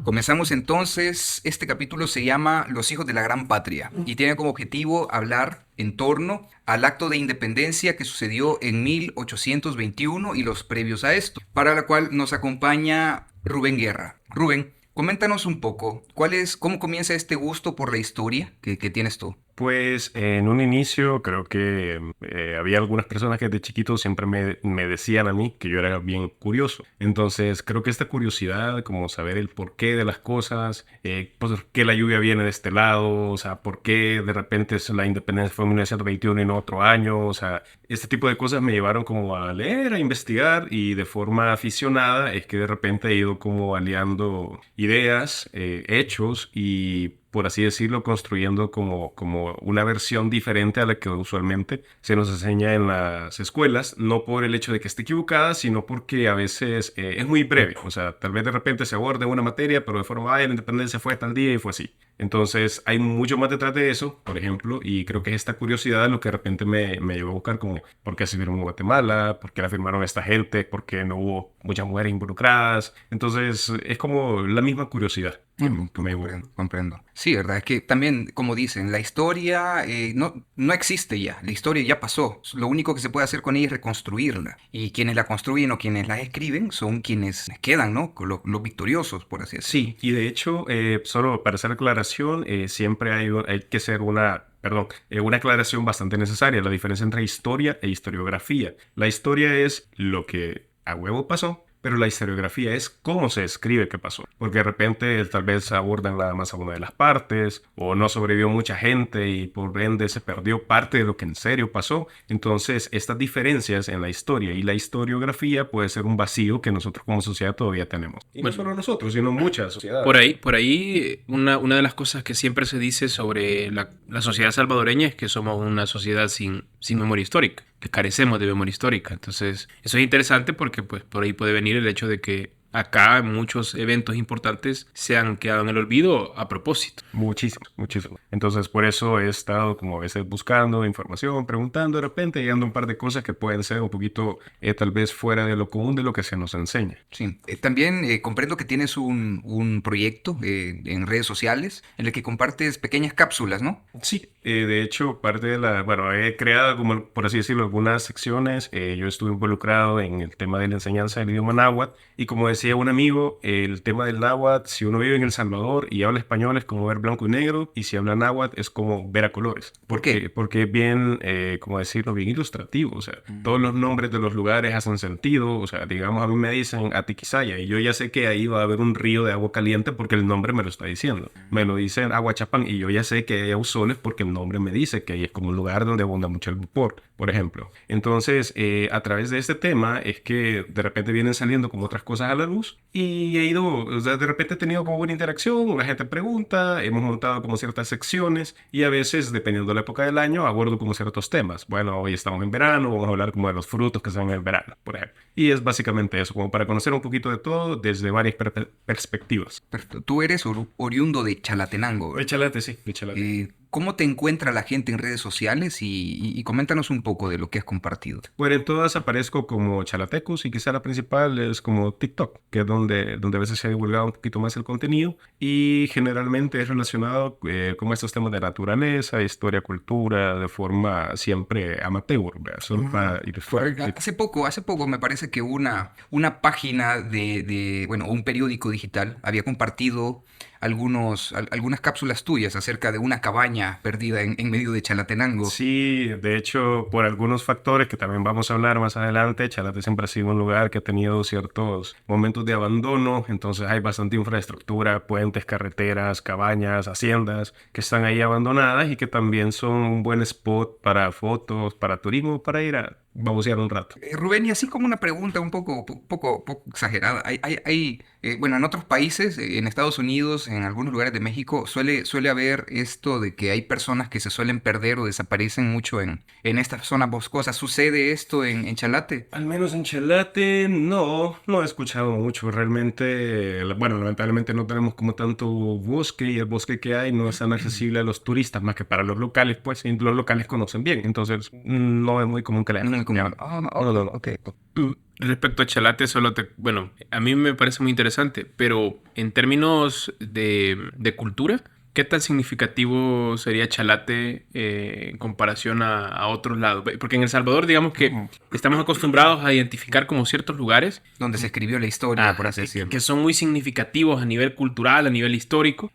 Comenzamos entonces, este capítulo se llama Los hijos de la gran patria y tiene como objetivo hablar en torno al acto de independencia que sucedió en 1821 y los previos a esto, para la cual nos acompaña Rubén Guerra. Rubén, coméntanos un poco, cómo comienza este gusto por la historia que tienes tú? Pues en un inicio creo que había algunas personas que de chiquito siempre me decían a mí que yo era bien curioso. Entonces creo que esta curiosidad, como saber el porqué de las cosas, por qué la lluvia viene de este lado, o sea, por qué de repente la independencia fue en 1921 y no otro año, o sea, este tipo de cosas me llevaron como a leer, a investigar y de forma aficionada es que de repente he ido como aliando ideas, hechos y por así decirlo, construyendo como una versión diferente a la que usualmente se nos enseña en las escuelas, no por el hecho de que esté equivocada, sino porque a veces es muy breve. O sea, tal vez de repente se aborda una materia, pero de forma, ay, la independencia fue tal día y fue así. Entonces, hay mucho más detrás de eso, por ejemplo, y creo que es esta curiosidad lo que de repente me llevó a buscar como por qué se firmó en Guatemala, por qué la firmaron esta gente, por qué no hubo muchas mujeres involucradas. Entonces, es como la misma curiosidad que me llevó. Comprendo, comprendo. Sí, ¿verdad? Es que también, como dicen, la historia no existe ya, la historia ya pasó. Lo único que se puede hacer con ella es reconstruirla. Y quienes la construyen o quienes la escriben son quienes quedan, ¿no? Con los victoriosos, por así decirlo. Sí, y de hecho, solo para hacer aclaración, siempre hay que hacer una aclaración bastante necesaria, la diferencia entre historia e historiografía. La historia es lo que a huevo pasó, pero la historiografía es cómo se escribe que pasó. Porque de repente tal vez abordan nada más a una de las partes, o no sobrevivió mucha gente y por ende se perdió parte de lo que en serio pasó. Entonces, estas diferencias en la historia y la historiografía puede ser un vacío que nosotros como sociedad todavía tenemos. Y no Bueno, solo nosotros, sino muchas sociedades. por ahí, una de las cosas que siempre se dice sobre la sociedad salvadoreña es que somos una sociedad sin memoria histórica, que carecemos de memoria histórica. Entonces, eso es interesante porque pues, por ahí puede venir el hecho de que acá muchos eventos importantes se han quedado en el olvido a propósito. Muchísimo, muchísimo. Entonces, por eso he estado como a veces buscando información, preguntando, de repente llegando a un par de cosas que pueden ser un poquito tal vez fuera de lo común de lo que se nos enseña. Sí, también comprendo que tienes un proyecto en redes sociales en el que compartes pequeñas cápsulas, ¿no? Sí, de hecho, parte de bueno, he creado, como por así decirlo, algunas secciones. Yo estuve involucrado en el tema de la enseñanza del idioma náhuatl y como decía un amigo, el tema del náhuatl, si uno vive en El Salvador y habla español es como ver blanco y negro y si habla náhuatl es como ver a colores. ¿Por qué? Porque es bien, como decirlo, bien ilustrativo. O sea, todos los nombres de los lugares hacen sentido. O sea, digamos, a mí me dicen Atiquizaya y yo ya sé que ahí va a haber un río de agua caliente porque el nombre me lo está diciendo. Me lo dicen Aguachapán y yo ya sé que hay ausoles porque el nombre me dice que ahí es como un lugar donde abunda mucho el vapor, por ejemplo. Entonces, a través de este tema es que de repente vienen saliendo como otras cosas a la luz y he ido, o sea, de repente he tenido como buena interacción, la gente pregunta, hemos montado como ciertas secciones y a veces, dependiendo de la época del año, abordo como ciertos temas. Bueno, hoy estamos en verano, vamos a hablar como de los frutos que se dan en el verano, por ejemplo. Y es básicamente eso, como para conocer un poquito de todo desde varias perspectivas. Perfecto. Tú eres oriundo de Chalatenango, ¿verdad? Échalate, sí, échalate. ¿Cómo te encuentra la gente en redes sociales? Y coméntanos un poco de lo que has compartido. Bueno, en todas aparezco como Chalatecus y quizá la principal es como TikTok, que es donde a veces se ha divulgado un poquito más el contenido y generalmente es relacionado con estos temas de naturaleza, historia, cultura, de forma siempre amateur, ¿verdad? Solo para ir Hace poco me parece que una página bueno, un periódico digital había compartido algunas cápsulas tuyas acerca de una cabaña perdida en medio de Chalatenango. Sí, de hecho, por algunos factores que también vamos a hablar más adelante, Chalate siempre ha sido un lugar que ha tenido ciertos momentos de abandono, entonces hay bastante infraestructura, puentes, carreteras, cabañas, haciendas que están ahí abandonadas y que también son un buen spot para fotos, para turismo, para ir a babucear un rato. Rubén, y así como una pregunta un poco exagerada, bueno, en otros países, en Estados Unidos, en algunos lugares de México, suele haber esto de que hay personas que se suelen perder o desaparecen mucho en estas zonas boscosas. ¿Sucede esto en Chalate? Al menos en Chalate no he escuchado mucho. Realmente, bueno, lamentablemente no tenemos como tanto bosque y el bosque que hay no es tan accesible a los turistas más que para los locales, pues y los locales conocen bien. Entonces, no es muy común que la No gente... es muy común. No. Ok. Respecto a Chalate, bueno, a mí me parece muy interesante, pero en términos de cultura, ¿qué tan significativo sería Chalate en comparación a otros lados? Porque en El Salvador, digamos que estamos acostumbrados a identificar como ciertos lugares Donde se escribió la historia, por así que, decirlo. que son muy significativos a nivel cultural, a nivel histórico.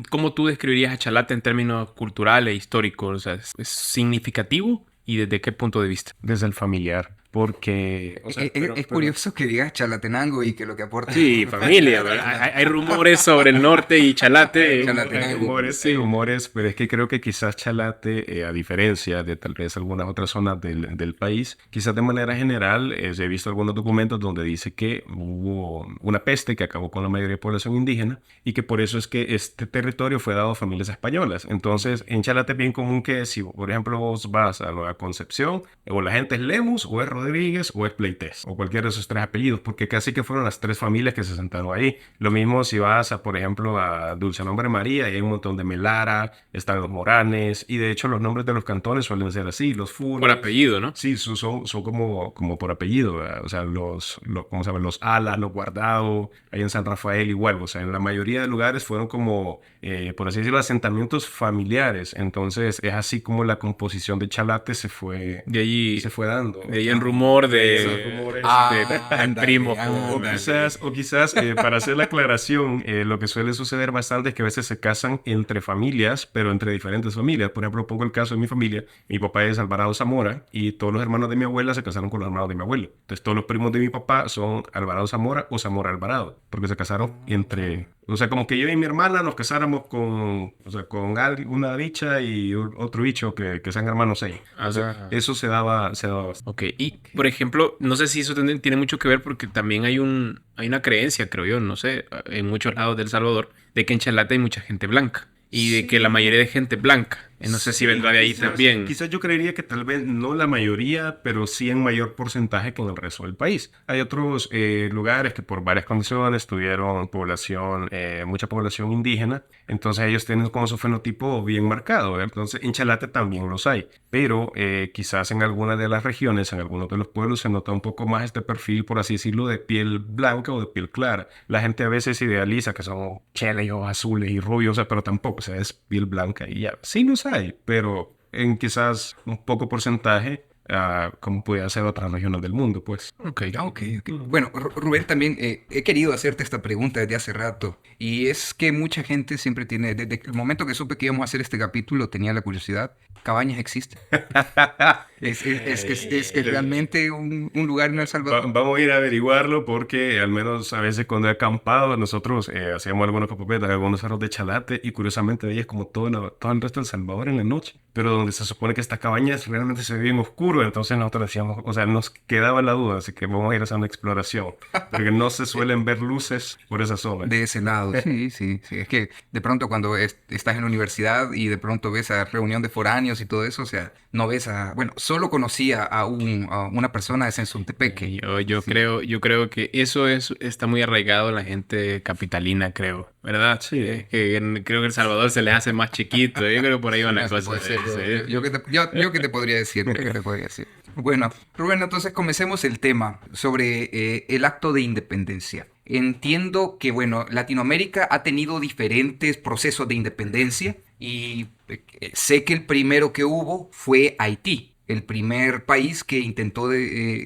¿Cómo tú describirías a Chalate en términos culturales e históricos? O sea, ¿es significativo y desde qué punto de vista? Desde el familiar, porque... o sea, Es curioso que digas Chalatenango y que lo que aporta... Sí, familia, ¿verdad? Hay rumores sobre el norte y Chalate. Chalate. Hay rumores, pero es que creo que quizás Chalate, a diferencia de tal vez algunas otras zonas del país, quizás de manera general, he visto algunos documentos donde dice que hubo una peste que acabó con la mayoría de población indígena y que por eso es que este territorio fue dado a familias españolas. Entonces, en Chalate es bien común que si, por ejemplo, vos vas a Nueva Concepción, o la gente es Lemus, o es Rodríguez, o es Pleites, o cualquiera de esos tres apellidos, porque casi que fueron las tres familias que se sentaron ahí. Lo mismo si vas a, por ejemplo, a Dulce Nombre María, y hay un montón de Melara, están los Moranes, y de hecho los nombres de los cantones suelen ser así, los Funes. Por apellido, ¿no? Sí, son como por apellido, ¿verdad? O sea, ¿cómo se llama? Los Alas, los Guardado, ahí en San Rafael igual, o sea, en la mayoría de lugares fueron como, por así decirlo, asentamientos familiares. Entonces es así como la composición de Chalate se fue dando. De ahí el rumor Esos rumores de primos. O quizás para hacer la aclaración, lo que suele suceder bastante es que a veces se casan entre familias, pero entre diferentes familias. Por ejemplo, pongo el caso de mi familia. Mi papá es Alvarado Zamora y todos los hermanos de mi abuela se casaron con los hermanos de mi abuelo. Entonces todos los primos de mi papá son Alvarado Zamora o Zamora Alvarado, porque se casaron entre... O sea, como que yo y mi hermana nos casáramos con una bicha y otro bicho que sean hermanos ahí. O sea, eso se daba bastante. Ok, y por ejemplo, no sé si eso tiene mucho que ver porque también hay una creencia, creo yo, no sé, en muchos lados del Salvador, de que en Chalate hay mucha gente blanca y de que la mayoría de gente blanca. No sé si vendrá de ahí también. Quizás yo creería que tal vez no la mayoría, pero sí en mayor porcentaje que en el resto del país. Hay otros lugares que por varias condiciones tuvieron mucha población indígena, entonces ellos tienen como su fenotipo bien marcado, ¿verdad? Entonces en Chalate también los hay, pero quizás en algunas de las regiones, en algunos de los pueblos se nota un poco más este perfil, por así decirlo, de piel blanca o de piel clara. La gente a veces idealiza que son cheles o azules y rubios, o sea, pero tampoco, o sea, es piel blanca y ya. Sí los hay, pero en quizás un poco porcentaje, como puede ser otras regiones del mundo, pues. Ok. Bueno, Rubén, también he querido hacerte esta pregunta desde hace rato. Y es que mucha gente siempre tiene, desde el momento que supe que íbamos a hacer este capítulo, tenía la curiosidad. ¿Cabañas existen? Es que realmente un lugar en El Salvador. Vamos a ir a averiguarlo porque al menos a veces cuando he acampado nosotros hacíamos algunos capopetas, algunos cerros de Chalate y curiosamente veías como todo el resto de El Salvador en la noche, pero donde se supone que estas cabañas realmente se ve bien oscuro, entonces nosotros decíamos, o sea, nos quedaba la duda, así que vamos a ir a hacer una exploración, porque no se suelen ver luces por esa zona. De ese lado, sí. Es que de pronto cuando estás en la universidad y de pronto ves a reunión de foráneos y todo eso, o sea, no ves bueno, solo conocía a una persona de Sensuntepeque. Yo creo que eso está muy arraigado en la gente capitalina, creo, ¿verdad? Sí. Creo que El Salvador se les hace más chiquito. Yo creo que por ahí van las cosas. Puede ser. Sí. Yo que te podría decir. Bueno, Rubén, entonces comencemos el tema sobre el acto de independencia. Entiendo que, bueno, Latinoamérica ha tenido diferentes procesos de independencia y sé que el primero que hubo fue Haití, el primer país que intentó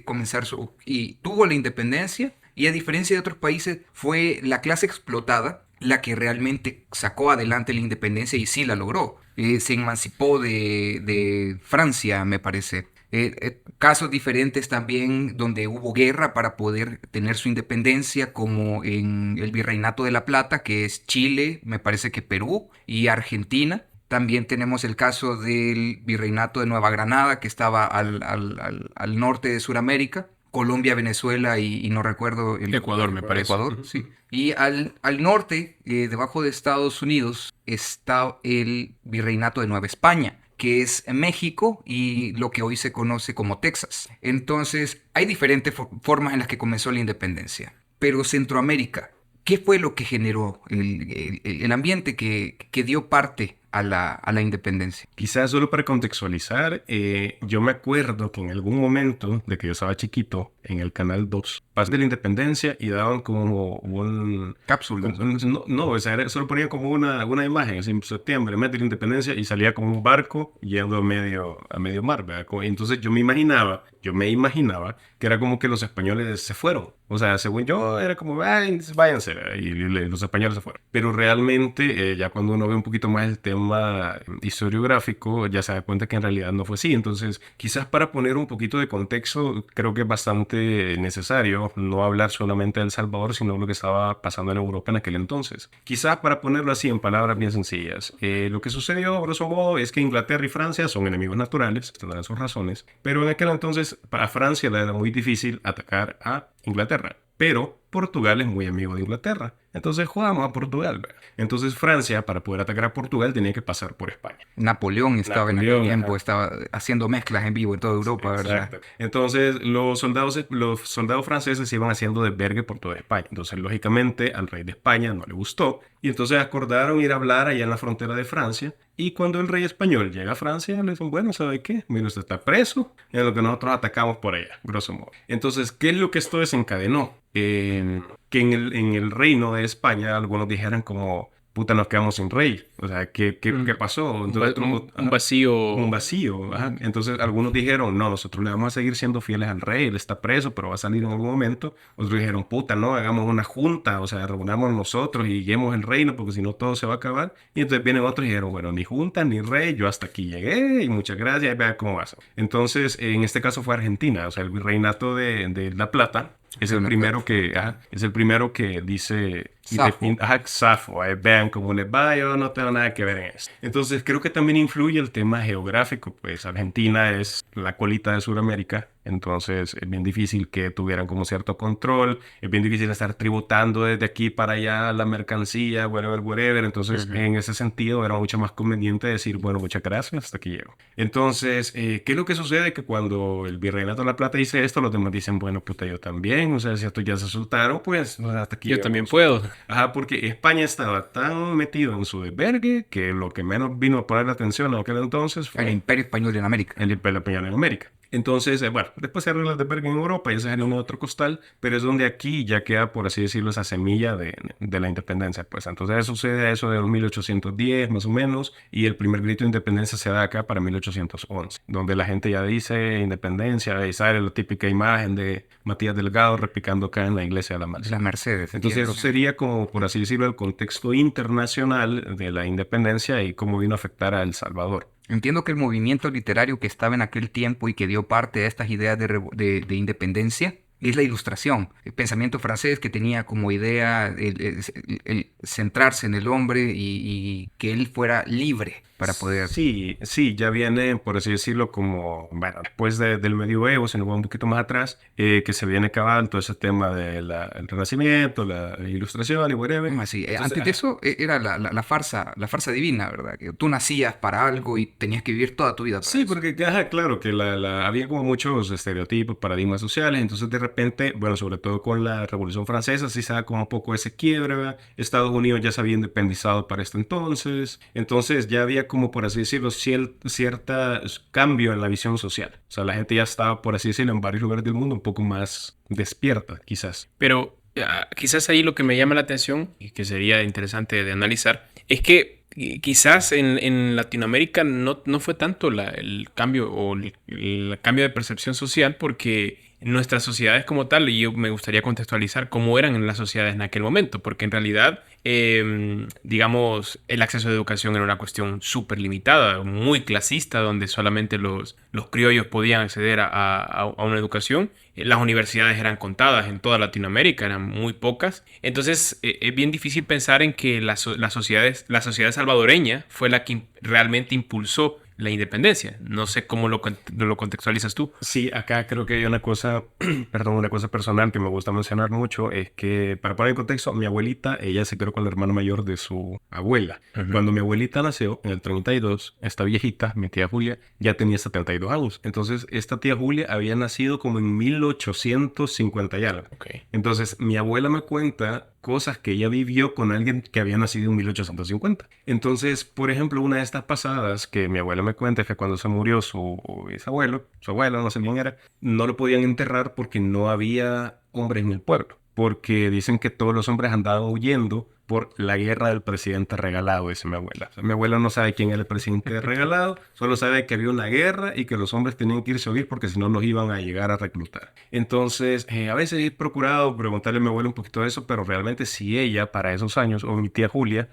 comenzar y tuvo la independencia, y a diferencia de otros países fue la clase explotada la que realmente sacó adelante la independencia y sí la logró. Se emancipó de Francia, me parece. Casos diferentes también donde hubo guerra para poder tener su independencia, como en el Virreinato de la Plata, que es Chile, me parece que Perú y Argentina. También tenemos el caso del Virreinato de Nueva Granada, que estaba al norte de Sudamérica. Colombia, Venezuela y no recuerdo... Ecuador, me parece. Ecuador, sí. Y al norte, debajo de Estados Unidos, está el Virreinato de Nueva España, que es México y lo que hoy se conoce como Texas. Entonces, hay diferentes formas en las que comenzó la independencia. Pero Centroamérica, ¿qué fue lo que generó el ambiente que dio parte a la independencia? Quizás solo para contextualizar, yo me acuerdo que en algún momento de que yo estaba chiquito, en el Canal 2, pasé de la independencia y daban como un... Cápsulas. No, o sea, solo ponían como una imagen, así en septiembre, mes de la independencia, y salía como un barco yendo a medio mar, ¿verdad? Entonces yo me imaginaba que era como que los españoles se fueron. O sea, según yo, era como, "Ay, váyanse", ¿verdad? Y los españoles se fueron. Pero realmente, ya cuando uno ve un poquito más el tema historiográfico, ya se da cuenta que en realidad no fue así. Entonces, quizás para poner un poquito de contexto, creo que es bastante necesario no hablar solamente de El Salvador, sino lo que estaba pasando en Europa en aquel entonces. Quizás para ponerlo así en palabras bien sencillas, lo que sucedió, grosso modo, es que Inglaterra y Francia son enemigos naturales, tendrán sus razones, pero en aquel entonces para Francia le era muy difícil atacar a Inglaterra. Pero Portugal es muy amigo de Inglaterra. Entonces jugamos a Portugal, ¿verdad? Entonces Francia, para poder atacar a Portugal, tenía que pasar por España. Napoleón estaba en aquel tiempo, Ajá. estaba haciendo mezclas en vivo en toda Europa, ¿verdad? Exacto. Entonces los soldados franceses se iban haciendo de vergue por toda España. Entonces, lógicamente, al rey de España no le gustó. Y entonces acordaron ir a hablar allá en la frontera de Francia. Y cuando el rey español llega a Francia, le dicen, bueno, ¿sabe qué? Mire, usted está preso, en lo que nosotros atacamos por allá, grosso modo. Entonces, ¿qué es lo que esto desencadenó? Que en el reino de España algunos dijeran como, puta, nos quedamos sin rey. O sea, ¿qué pasó? Entonces, Un vacío. un vacío. Ajá. Entonces algunos dijeron, no, nosotros le vamos a seguir siendo fieles al rey, él está preso, pero va a salir en algún momento. Otros dijeron, puta, no, hagamos una junta, o sea, reunamos nosotros y guiemos el reino, porque si no todo se va a acabar. Y entonces vienen otros y dijeron, bueno, ni junta ni rey, yo hasta aquí llegué y muchas gracias, y vea cómo va. Entonces, en este caso fue Argentina, o sea, el virreinato de La Plata. Es el primero que dice... Safo. Safo. Vean cómo les va, yo no tengo nada que ver en esto. Entonces creo que también influye el tema geográfico, pues Argentina es la colita de Sudamérica, entonces es bien difícil que tuvieran como cierto control, es bien difícil estar tributando desde aquí para allá la mercancía, whatever, entonces en ese sentido era mucho más conveniente decir, bueno, muchas gracias, hasta aquí llego. Entonces, ¿qué es lo que sucede? Que cuando el Virreinato de La Plata dice esto, los demás dicen, bueno, puta, yo también, o sea, si estos ya se soltaron, pues o sea, hasta aquí Yo llegamos. también puedo. Ajá, porque España estaba tan metido en su desvergue que lo que menos vino a poner atención en aquel entonces El fue Imperio Español en América. el Imperio Español en América. Entonces, bueno, después se arregla el desvergue en Europa y ese es un otro costal, pero es donde aquí ya queda, por así decirlo, esa semilla de la independencia. Pues entonces sucede eso de los 1810 más o menos, y el primer grito de independencia se da acá para 1811, donde la gente ya dice independencia y sale la típica imagen de Matías Delgado repicando acá en la iglesia de la Merced. Las Mercedes. Entonces eso sería como, por así decirlo, el contexto internacional de la independencia y cómo vino a afectar a El Salvador. Entiendo que el movimiento literario que estaba en aquel tiempo y que dio parte a estas ideas de independencia es la Ilustración, el pensamiento francés que tenía como idea el centrarse en el hombre y que él fuera libre para poder... Sí, sí, ya viene, por así decirlo, como, bueno, después del medioevo, si nos vamos un poquito más atrás, que se viene acabando todo ese tema del Renacimiento, la Ilustración y whatever. Así, Entonces, antes de eso era la farsa divina, ¿verdad? Que tú nacías para algo y tenías que vivir toda tu vida para sí, eso. porque ajá, claro que había como muchos estereotipos, paradigmas sociales, entonces de repente, bueno, sobre todo con la Revolución Francesa, sí se da como un poco ese quiebre, ¿verdad? Estados Unidos ya se había independizado para este entonces ya había como, por así decirlo, cierta cambio en la visión social. O sea, la gente ya estaba, por así decirlo, en varios lugares del mundo un poco más despierta, quizás. Pero quizás ahí lo que me llama la atención y que sería interesante de analizar es que quizás en Latinoamérica no fue tanto el cambio o el cambio de percepción social porque nuestras sociedades como tal, y yo me gustaría contextualizar cómo eran en las sociedades en aquel momento, porque en realidad, digamos, el acceso a educación era una cuestión súper limitada, muy clasista, donde solamente los criollos podían acceder a una educación. Las universidades eran contadas en toda Latinoamérica, eran muy pocas. Entonces, es bien difícil pensar en que la sociedad salvadoreña fue la que realmente impulsó la independencia. No sé cómo lo contextualizas tú. Sí, acá creo que hay una cosa, perdón, una cosa personal que me gusta mencionar mucho, es que, para poner en contexto, mi abuelita, ella se crió con la hermana mayor de su abuela. Ujú. Cuando mi abuelita nació, en el 32, esta viejita, mi tía Julia, ya tenía 72 años. Entonces, esta tía Julia había nacido como en 1850 y algo. Ok. Entonces, mi abuela me cuenta cosas que ella vivió con alguien que había nacido en 1850. Entonces, por ejemplo, una de estas pasadas que mi abuela me cuenta es que cuando se murió su bisabuelo, su abuelo, no sé quién era, no lo podían enterrar porque no había hombres en el pueblo. Porque dicen que todos los hombres andaban huyendo por la guerra del presidente regalado, dice mi abuela. O sea, mi abuela no sabe quién era el presidente regalado, solo sabe que había una guerra y que los hombres tenían que irse a huir porque si no los iban a llegar a reclutar. Entonces, a veces he procurado preguntarle a mi abuela un poquito de eso, pero realmente si ella para esos años, o mi tía Julia,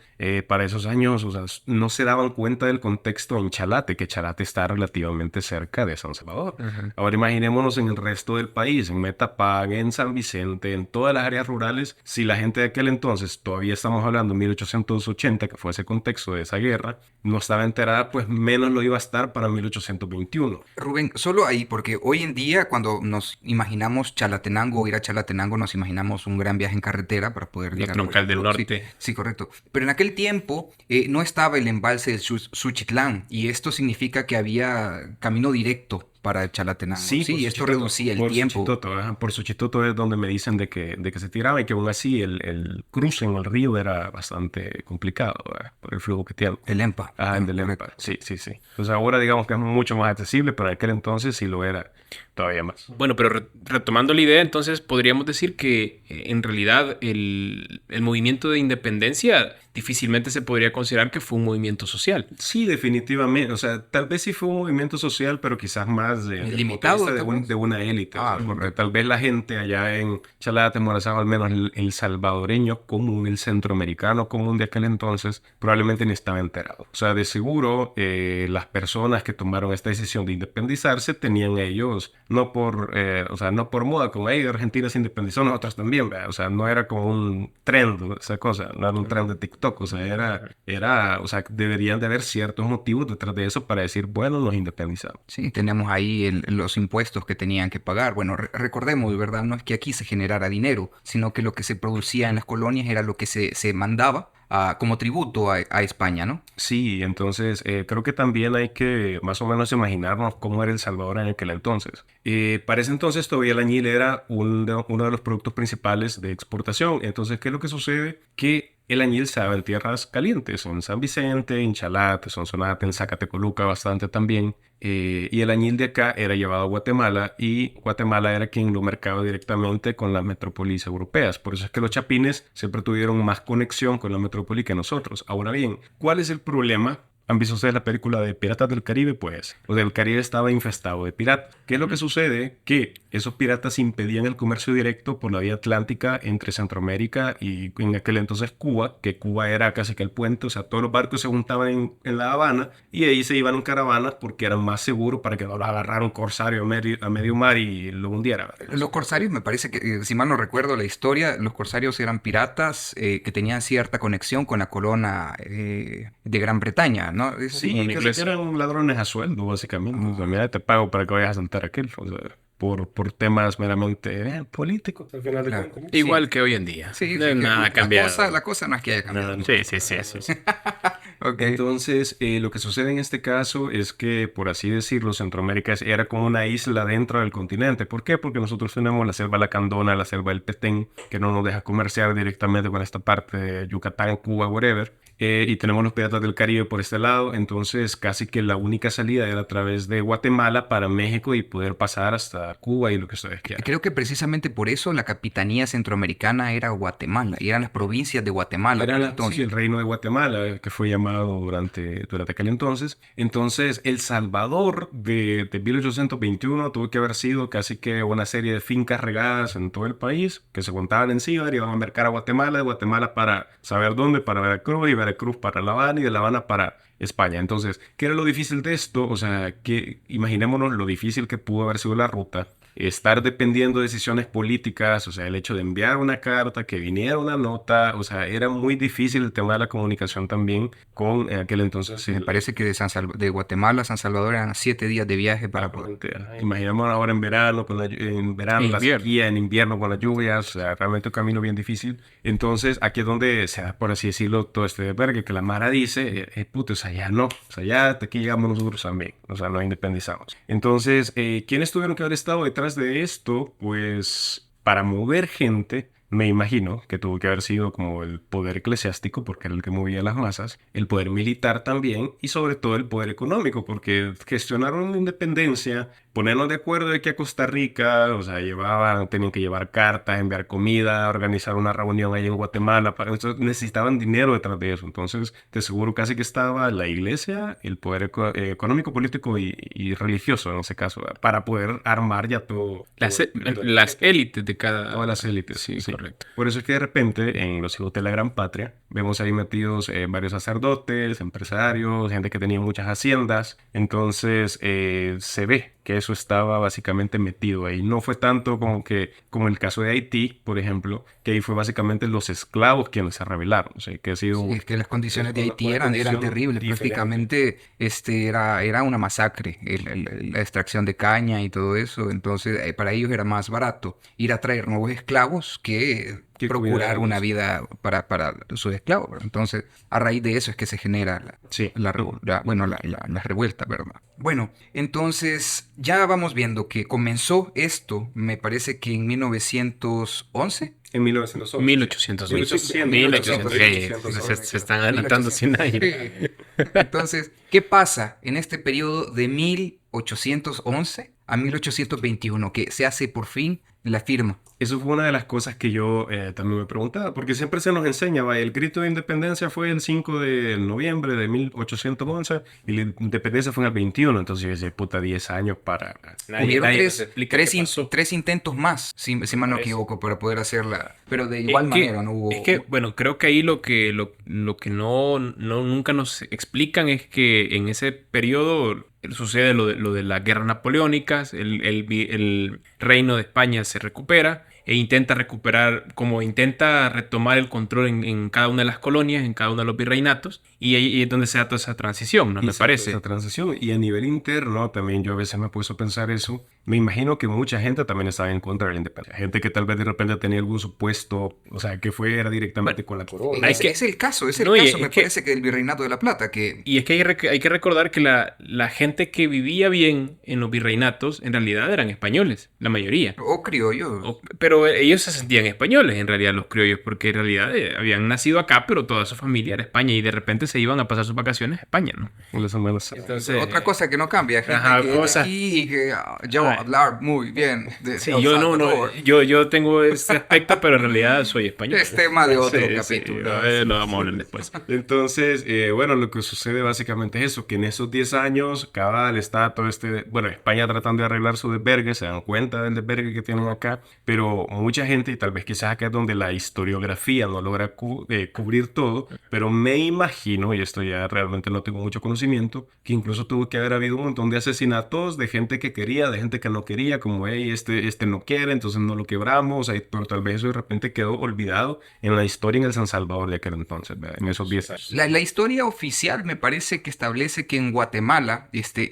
para esos años, o sea, no se daban cuenta del contexto en Chalate, que Chalate está relativamente cerca de San Salvador. Ujú. Ahora imaginémonos en el resto del país, en Metapán, en San Vicente, en todas las áreas rurales, si la gente de aquel entonces, todavía estamos hablando de 1880, que fue ese contexto de esa guerra, no estaba enterada, pues menos lo iba a estar para 1821. Rubén, solo ahí, porque hoy en día cuando nos imaginamos Chalatenango o ir a Chalatenango, nos imaginamos un gran viaje en carretera para poder La llegar, por troncal del ejemplo. Sí, norte. sí, correcto. Pero en aquel tiempo no estaba el embalse de Suchitlán y esto significa que había camino directo para Chalatenango. Sí, Sí, esto reducía el por tiempo. Suchitoto, ajá, por Suchitoto es donde me dicen de que se tiraba y que aún así el cruce en el río era bastante complicado, ¿verdad? Por el flujo que tiene. El EMPA. Ah, el del Correcto. EMPA. Sí, sí, sí. Entonces ahora digamos que es mucho más accesible, pero en aquel entonces sí lo era todavía más. Bueno, pero retomando la idea, entonces podríamos decir que en realidad el movimiento de independencia difícilmente se podría considerar que fue un movimiento social. Sí, definitivamente. O sea, tal vez sí fue un movimiento social, pero quizás más del Limitado, punto de vista tal vez. de una élite. Ah, O sea, porque correcto. tal vez la gente allá en Chalate, Morazán, al menos el salvadoreño común, el centroamericano común de aquel entonces, probablemente ni estaba enterado. O sea, de seguro las personas que tomaron esta decisión de independizarse tenían ellos, o sea, no por moda, como hey, Argentina se independizó, nosotros también, ¿verdad? O sea, no era como un trend, esa cosa, no era un trend de TikTok, o sea, o sea, deberían de haber ciertos motivos detrás de eso para decir, bueno, nos independizamos. Sí, tenemos ahí los impuestos que tenían que pagar. Bueno, recordemos, ¿verdad? No es que aquí se generara dinero, sino que lo que se producía en las colonias era lo que se mandaba como tributo a España, ¿no? Sí, entonces creo que también hay que más o menos imaginarnos cómo era El Salvador en aquel entonces. Para ese entonces todavía el añil era uno de los productos principales de exportación. Entonces, ¿qué es lo que sucede? Que el añil se daba en tierras calientes, en San Vicente, en Chalate, Sonsonate, en Zacatecoluca bastante también. Y el añil de acá era llevado a Guatemala y Guatemala era quien lo mercaba directamente con las metrópolis europeas. Por eso es que los chapines siempre tuvieron más conexión con la metrópoli que nosotros. Ahora bien, ¿cuál es el problema? ¿Han visto ustedes la película de Piratas del Caribe? Pues, o del Caribe estaba infestado de piratas. ¿Qué es lo que sucede? Que esos piratas impedían el comercio directo por la vía atlántica entre Centroamérica y en aquel entonces Cuba, que Cuba era casi que el puente, o sea, todos los barcos se juntaban en La Habana y ahí se iban en caravanas porque era más seguro para que no lo agarrara un corsario a medio mar y lo hundiera. Los corsarios, me parece que, si mal no recuerdo la historia, los corsarios eran piratas que tenían cierta conexión con la corona de Gran Bretaña, ¿no? Sí, En que inglés. eran ladrones a sueldo, básicamente. O sea, mira, te pago para que vayas a sentar aquel. O sea, por temas meramente políticos, al final de Claro. cuentas. Igual que hoy en día. Sí, No, sí, nada ha la cambiado. la cosa no es que haya cambiado. Sí, sí, sí, sí, sí. Ok. Entonces, lo que sucede en este caso es que, por así decirlo, Centroamérica era como una isla dentro del continente. ¿Por qué? Porque nosotros tenemos la selva Lacandona, la selva del Petén, que no nos deja comerciar directamente con esta parte de Yucatán, Cuba, whatever. Y tenemos los piratas del Caribe por este lado, entonces casi que la única salida era a través de Guatemala para México y poder pasar hasta Cuba y lo que ustedes quieran. Creo que precisamente por eso la capitanía centroamericana era Guatemala y eran las provincias de Guatemala. Era Entonces, sí, el reino de Guatemala, que fue llamado durante aquel entonces. Entonces, El Salvador de 1821 tuvo que haber sido casi que una serie de fincas regadas en todo el país que se juntaban en Ciudad y iban a mercar a Guatemala, de Guatemala para saber dónde, para Veracruz y Veracruz para La Habana y de La Habana para España. Entonces, ¿qué era lo difícil de esto? O sea, que imaginémonos lo difícil que pudo haber sido la ruta estar dependiendo de decisiones políticas, o sea, el hecho de enviar una carta, que viniera una nota, o sea, era muy difícil el tema de la comunicación también con en aquel entonces. Me parece que de Guatemala a San Salvador eran 7 días de viaje para poder. Imaginemos ahora en verano, en verano En la invierno. sequía, en invierno con las lluvias, o sea, realmente un camino bien difícil. Entonces, aquí es donde se da, por así decirlo, todo este desvergue que la Mara dice, puto, o sea, ya no, o sea, ya hasta aquí llegamos nosotros también, o sea, nos independizamos. Entonces, ¿quiénes tuvieron que haber estado detrás de esto? Pues, para mover gente, me imagino que tuvo que haber sido como el poder eclesiástico, porque era el que movía las masas, el poder militar también y sobre todo el poder económico, porque gestionaron la independencia, ponernos de acuerdo de que a Costa Rica, o sea, tenían que llevar cartas, enviar comida, organizar una reunión ahí en Guatemala, para eso necesitaban dinero detrás de eso. Entonces, de seguro casi que estaba la iglesia, el poder económico, político y religioso en ese caso, ¿verdad? Para poder armar ya todo. Las élites de cada... Todas las élites, Sí, sí. correcto. Por eso es que de repente en Los Hijos de la Gran Patria vemos ahí metidos varios sacerdotes, empresarios, gente que tenía muchas haciendas. Entonces se ve que eso estaba básicamente metido ahí. No fue tanto como el caso de Haití, por ejemplo, que ahí fue básicamente los esclavos quienes se rebelaron. O sea, que ha sido Sí, es que las condiciones de una Haití eran condición terribles. diferente. Prácticamente era una masacre la extracción de caña y todo eso. Entonces, para ellos era más barato ir a traer nuevos esclavos que Que procurar una cuidarlos. vida para sus esclavos, ¿verdad? Entonces, a raíz de eso es que se genera Sí. la revuelta, ¿verdad? Bueno, entonces ya vamos viendo que comenzó esto, me parece que en 1911. En 1911. 1811. 1800. Se están adelantando 100 años. Sí. Entonces, ¿qué pasa en este periodo de 1811 a 1821 que se hace por fin la firma? Eso fue una de las cosas que yo también me preguntaba, porque siempre se nos enseña, vaya, el grito de independencia fue el 5 de noviembre de 1811 y la independencia fue en el 21, entonces yo decía, puta, 10 años para... Hubieron nadie nos explica qué pasó. tres intentos más, si mal no Por eso. equivoco, para poder hacerla. Pero de igual manera no hubo... Es que, bueno, creo que ahí lo que nunca nos explican es que en ese periodo sucede lo de las guerras napoleónicas, el reino de España se recupera e intenta retomar el control en cada una de las colonias, en cada uno de los virreinatos, y ahí es donde se da toda esa transición, ¿no? Me parece. Esa transición. Y a nivel interno, también yo a veces me he puesto a pensar eso. Me imagino que mucha gente también estaba en contra de la independencia. Gente que tal vez de repente tenía algún supuesto, o sea, que fuera directamente con la corona. Es el caso, No, y me parece que el Virreinato de la Plata, que... Y es que hay que recordar que la gente que vivía bien en los virreinatos en realidad eran españoles, la mayoría. O criollos. Pero ellos se sentían españoles en realidad, los criollos, porque en realidad habían nacido acá, pero toda su familia era España y de repente se iban a pasar sus vacaciones a España, ¿no? Entonces, Otra cosa que no cambia, gente ajá, que es de cosa- aquí y que yo hablar muy bien de sí, El yo Salvador. yo tengo ese aspecto, pero en realidad soy español. Es tema de otro Sí, capítulo. lo vamos a hablar después. Entonces, bueno, lo que sucede básicamente es eso, que en esos 10 años, cabal, está todo bueno, España tratando de arreglar su desvergue, se dan cuenta del desvergue que tienen acá, pero mucha gente, y tal vez quizás acá es donde la historiografía no logra cubrir todo, pero me imagino, y esto ya realmente no tengo mucho conocimiento, que incluso tuvo que haber habido un montón de asesinatos de gente que quería, de gente que no quería, como, hey, este no quiere, entonces no lo quebramos, pero tal vez eso de repente quedó olvidado en la historia en el San Salvador de aquel entonces, ¿verdad? En esos 10 años. La historia oficial me parece que establece que en Guatemala,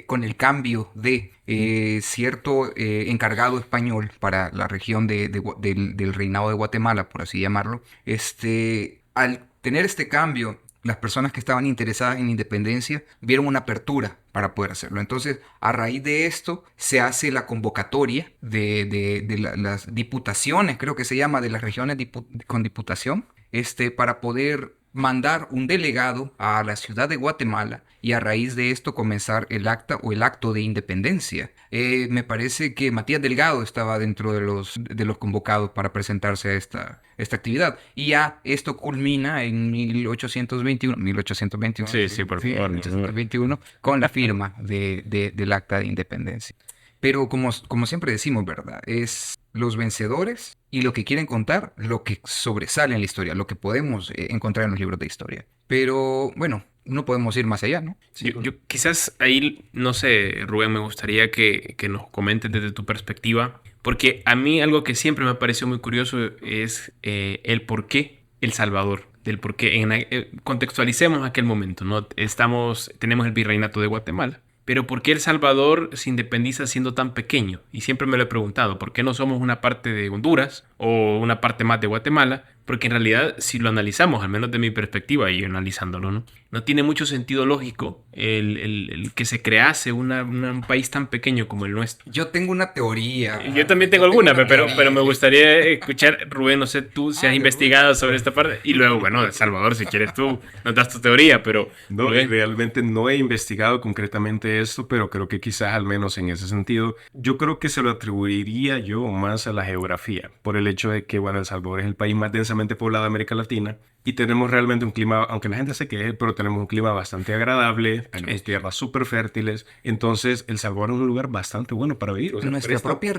con el cambio de cierto encargado español para la región del reinado de Guatemala, por así llamarlo, al tener este cambio, las personas que estaban interesadas en independencia vieron una apertura para poder hacerlo. Entonces, a raíz de esto, se hace la convocatoria de las diputaciones, creo que se llama, de las regiones con diputación, para poder mandar un delegado a la ciudad de Guatemala y a raíz de esto comenzar el acto de independencia. Me parece que Matías Delgado estaba dentro de los convocados para presentarse a esta actividad. Y ya esto culmina en 1821, Sí, por favor. 1821, con la firma del acta de independencia. Pero como siempre decimos, ¿verdad? Es los vencedores y lo que quieren contar, lo que sobresale en la historia, lo que podemos encontrar en los libros de historia. Pero bueno, no podemos ir más allá, ¿no? Yo quizás ahí, no sé, Rubén, me gustaría que nos comentes desde tu perspectiva, Porque a mí algo que siempre me pareció muy curioso es el por qué El Salvador. Del por qué. Contextualicemos aquel momento, ¿no? Tenemos el virreinato de Guatemala. Pero ¿por qué El Salvador se independiza siendo tan pequeño? Y siempre me lo he preguntado, ¿por qué no somos una parte de Honduras o una parte más de Guatemala? Porque en realidad, si lo analizamos, al menos de mi perspectiva y analizándolo, ¿no? No tiene mucho sentido lógico el que se crease un país tan pequeño como el nuestro. Yo tengo una teoría. Yo también tengo alguna, pero me gustaría escuchar, Rubén, no sé tú si has investigado sobre esta parte. Y luego, bueno, El Salvador, si quieres tú, nos das tu teoría, pero... No, realmente no he investigado concretamente esto, pero creo que quizás al menos en ese sentido, yo creo que se lo atribuiría yo más a la geografía, por el hecho de que, bueno, El Salvador es el país más densamente poblado de América Latina y tenemos realmente un clima, aunque la gente se queje, pero tenemos un clima bastante agradable, tenemos tierras súper fértiles, entonces El Salvador es un lugar bastante bueno para vivir. O sea, Nuestra propia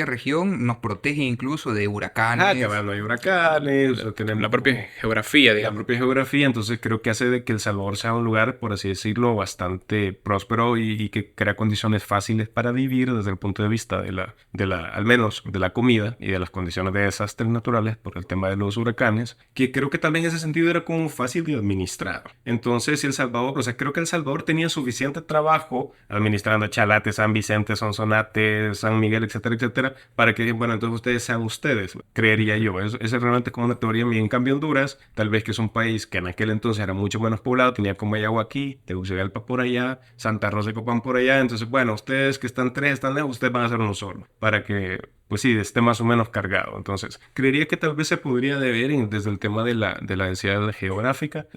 región nos protege incluso de huracanes. Cabal, no hay huracanes, o sea, tenemos La propia geografía, la digamos. propia geografía, entonces creo que hace de que El Salvador sea un lugar, por así decirlo, bastante próspero y que crea condiciones fáciles para vivir desde el punto de vista al menos de la comida y de las condiciones de desastres naturales por el tema de los huracanes, que creo que también en ese sentido era como fácil de administrar. Entonces El Salvador, o sea, creo que El Salvador tenía suficiente trabajo administrando Chalate, San Vicente, Sonsonate, San Miguel, etcétera, etcétera, para que, bueno, entonces ustedes sean ustedes, creería yo. Esa es realmente como una teoría mía. En cambio, Honduras, tal vez que es un país que en aquel entonces era mucho menos poblado, tenía como Mayagua aquí, Tegucigalpa por allá, Santa Rosa y Copán por allá, entonces, bueno, ustedes que están tres, están lejos, ustedes van a hacer uno solo, para que, pues sí, esté más o menos cargado. Entonces, creería que tal vez se podría deber desde el tema de la densidad geográfica,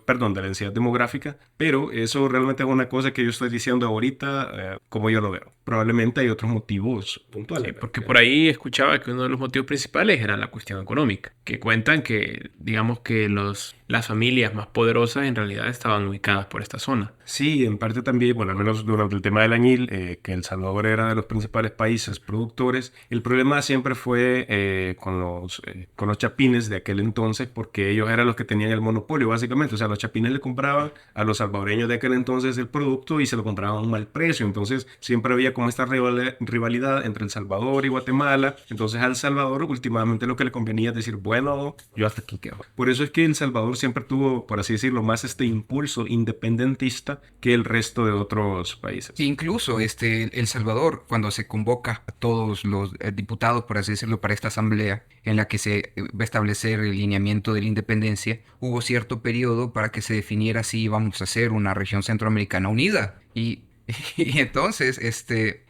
perdón, de la densidad demográfica, pero eso realmente es una cosa que yo estoy diciendo ahorita, como yo lo veo. Probablemente hay otros motivos puntuales. Sí, porque por ahí escuchaba que uno de los motivos principales era la cuestión económica, que cuentan que, digamos que las familias más poderosas en realidad estaban ubicadas por esta zona. Sí, en parte también, bueno, al menos durante el tema del añil, que El Salvador era de los principales países productores, el problema siempre fue con los chapines de aquel entonces, porque ellos eran los que tenían el monopolio, básicamente. O sea, los chapines le compraban a los salvadoreños de aquel entonces el producto y se lo compraban a un mal precio. Entonces, siempre había como esta rivalidad entre El Salvador y Guatemala. Entonces, a El Salvador últimamente lo que le convenía es decir, bueno, yo hasta aquí quedo. Por eso es que El Salvador siempre tuvo, por así decirlo, más este impulso independentista que el resto de otros países. Incluso El Salvador, cuando se convoca a todos los diputados, por así decirlo, para esta asamblea en la que se va a establecer el lineamiento de la independencia, hubo cierto periodo para que se definiera si íbamos a ser una región centroamericana unida. Y entonces,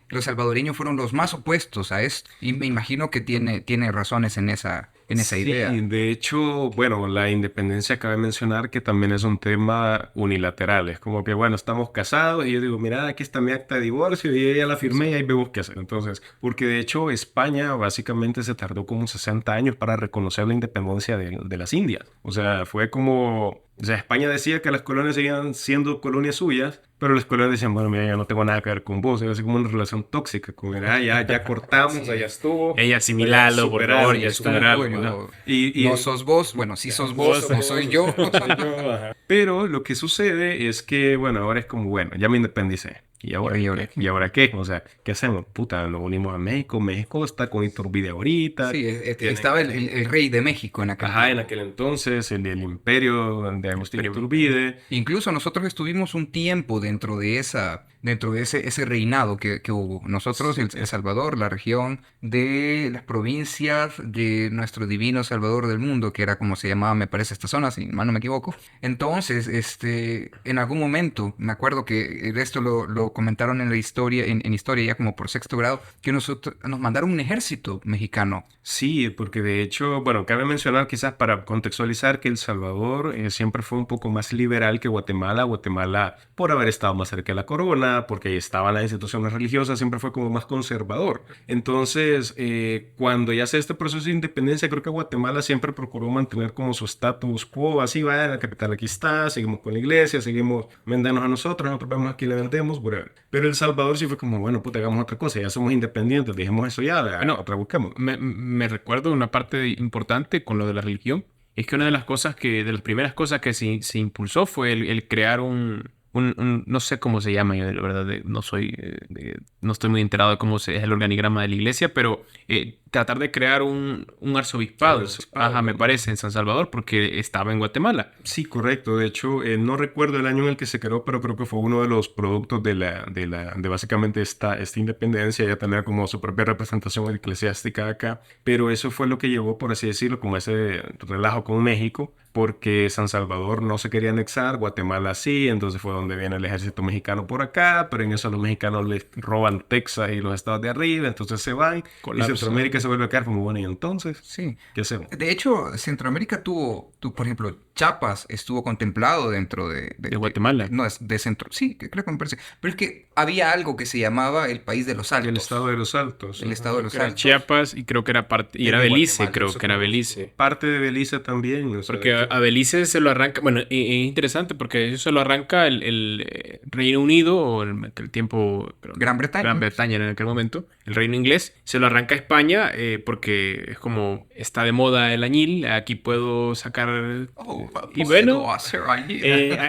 los salvadoreños fueron los más opuestos a esto. Y me imagino que tiene razones en esa idea. Sí, de hecho, bueno, la independencia cabe mencionar que también es un tema unilateral. Es como que, bueno, estamos casados y yo digo, mira, aquí está mi acta de divorcio y ella la firmé y ahí vemos qué hacer. Entonces, porque de hecho España básicamente se tardó como 60 años para reconocer la independencia de las Indias. O sea, fue como... O sea, España decía que las colonias seguían siendo colonias suyas, pero las colonias decían, bueno, mira, ya no tengo nada que ver con vos. Era así como una relación tóxica, como era, ya cortamos, Sí. allá estuvo. Ella asimilalo, por favor, ya Superalo, superalo. bueno, Y no sos vos, bueno, sí sos vos, no soy yo. Pero lo que sucede es que, bueno, ahora es como, bueno, ya me independicé. ¿Y ahora qué? O sea, ¿qué hacemos? Puta, nos unimos a México. México está con Iturbide ahorita. Sí, estaba el rey de México en aquel Ajá, en tiempo. aquel entonces, el imperio de Agustín Iturbide. Incluso nosotros estuvimos un tiempo dentro de ese reinado que hubo. Nosotros, El Salvador, la región de las provincias de nuestro divino Salvador del mundo, que era como se llamaba, me parece, esta zona, si mal no me equivoco. Entonces, en algún momento, me acuerdo que esto lo comentaron en la historia, en historia ya como por sexto grado, que nos mandaron un ejército mexicano. Sí, porque de hecho, bueno, cabe mencionar quizás para contextualizar que El Salvador siempre fue un poco más liberal que Guatemala. Guatemala, por haber estado más cerca de la corona, porque ahí estaban las instituciones religiosas, siempre fue como más conservador. Entonces, cuando ya se este proceso de independencia, creo que Guatemala siempre procuró mantener como su status quo, así va, la capital aquí está, seguimos con la iglesia, seguimos vendiendo a nosotros vemos aquí le vendemos, whatever. Pero El Salvador sí fue como, bueno, puta, hagamos otra cosa, ya somos independientes, dejemos eso ya, Bueno, otra busquemos. Me recuerdo una parte importante con lo de la religión. Es que una de las primeras cosas que se impulsó fue el crear un no sé cómo se llama, yo la verdad no soy, no estoy muy enterado de cómo es el organigrama de la iglesia, pero tratar de crear un arzobispado, ajá, me parece, en San Salvador, porque estaba en Guatemala. Sí, correcto. De hecho, no recuerdo el año en el que se creó, pero creo que fue uno de los productos de básicamente esta independencia, ya tener como su propia representación eclesiástica acá. Pero eso fue lo que llevó, por así decirlo, como ese relajo con México, porque San Salvador no se quería anexar, Guatemala sí, entonces fue donde viene el ejército mexicano por acá, pero en eso los mexicanos les roban Texas y los estados de arriba, entonces se van, y Centroamérica se vuelve a quedar como, bueno, ¿y entonces Sí. qué hacemos? De hecho, Centroamérica por ejemplo, Chiapas estuvo contemplado dentro De Guatemala. no, es de centro, sí, creo que me parece. Pero es que había algo que se llamaba el país de los Altos. El estado de los Altos. El estado de los Era Altos. Chiapas y creo que era parte, y Es era de Belice, Guatemala, creo eso que era conozco. Belice. Parte de Belice también. O sea, Porque de hecho, a Belice se lo arranca, bueno, es interesante porque eso se lo arranca Reino Unido o el tiempo, Gran Bretaña. Gran Bretaña en aquel momento, el Reino Inglés, se lo arranca a España porque es como está de moda el añil, aquí puedo sacar Oh, y puedo bueno, hacer allí.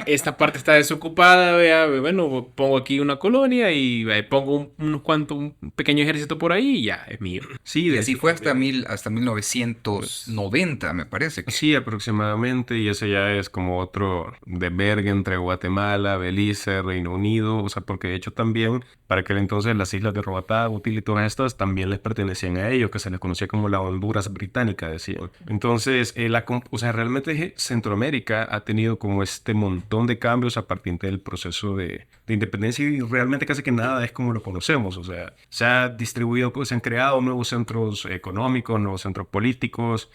esta parte está desocupada, vea, bueno, pongo aquí una colonia y pongo un pequeño ejército por ahí y ya, es mío. sí, Y de así hecho, fue hasta 1990, me parece. sí, aproximadamente, y eso ya es como otro de verga entre Guatemala, Belice, Reino Unido, o sea, porque de hecho también, para aquel entonces las islas de Roatán, Útil y todas estas también les pertenecían a ellos, que se les conocía como la Honduras británica, decían. Entonces, o sea, realmente Centroamérica ha tenido como este montón de cambios a partir del proceso de independencia y realmente casi que nada es como lo conocemos, o sea, se ha distribuido, pues, se han creado nuevos centros económicos, nuevos centros políticos,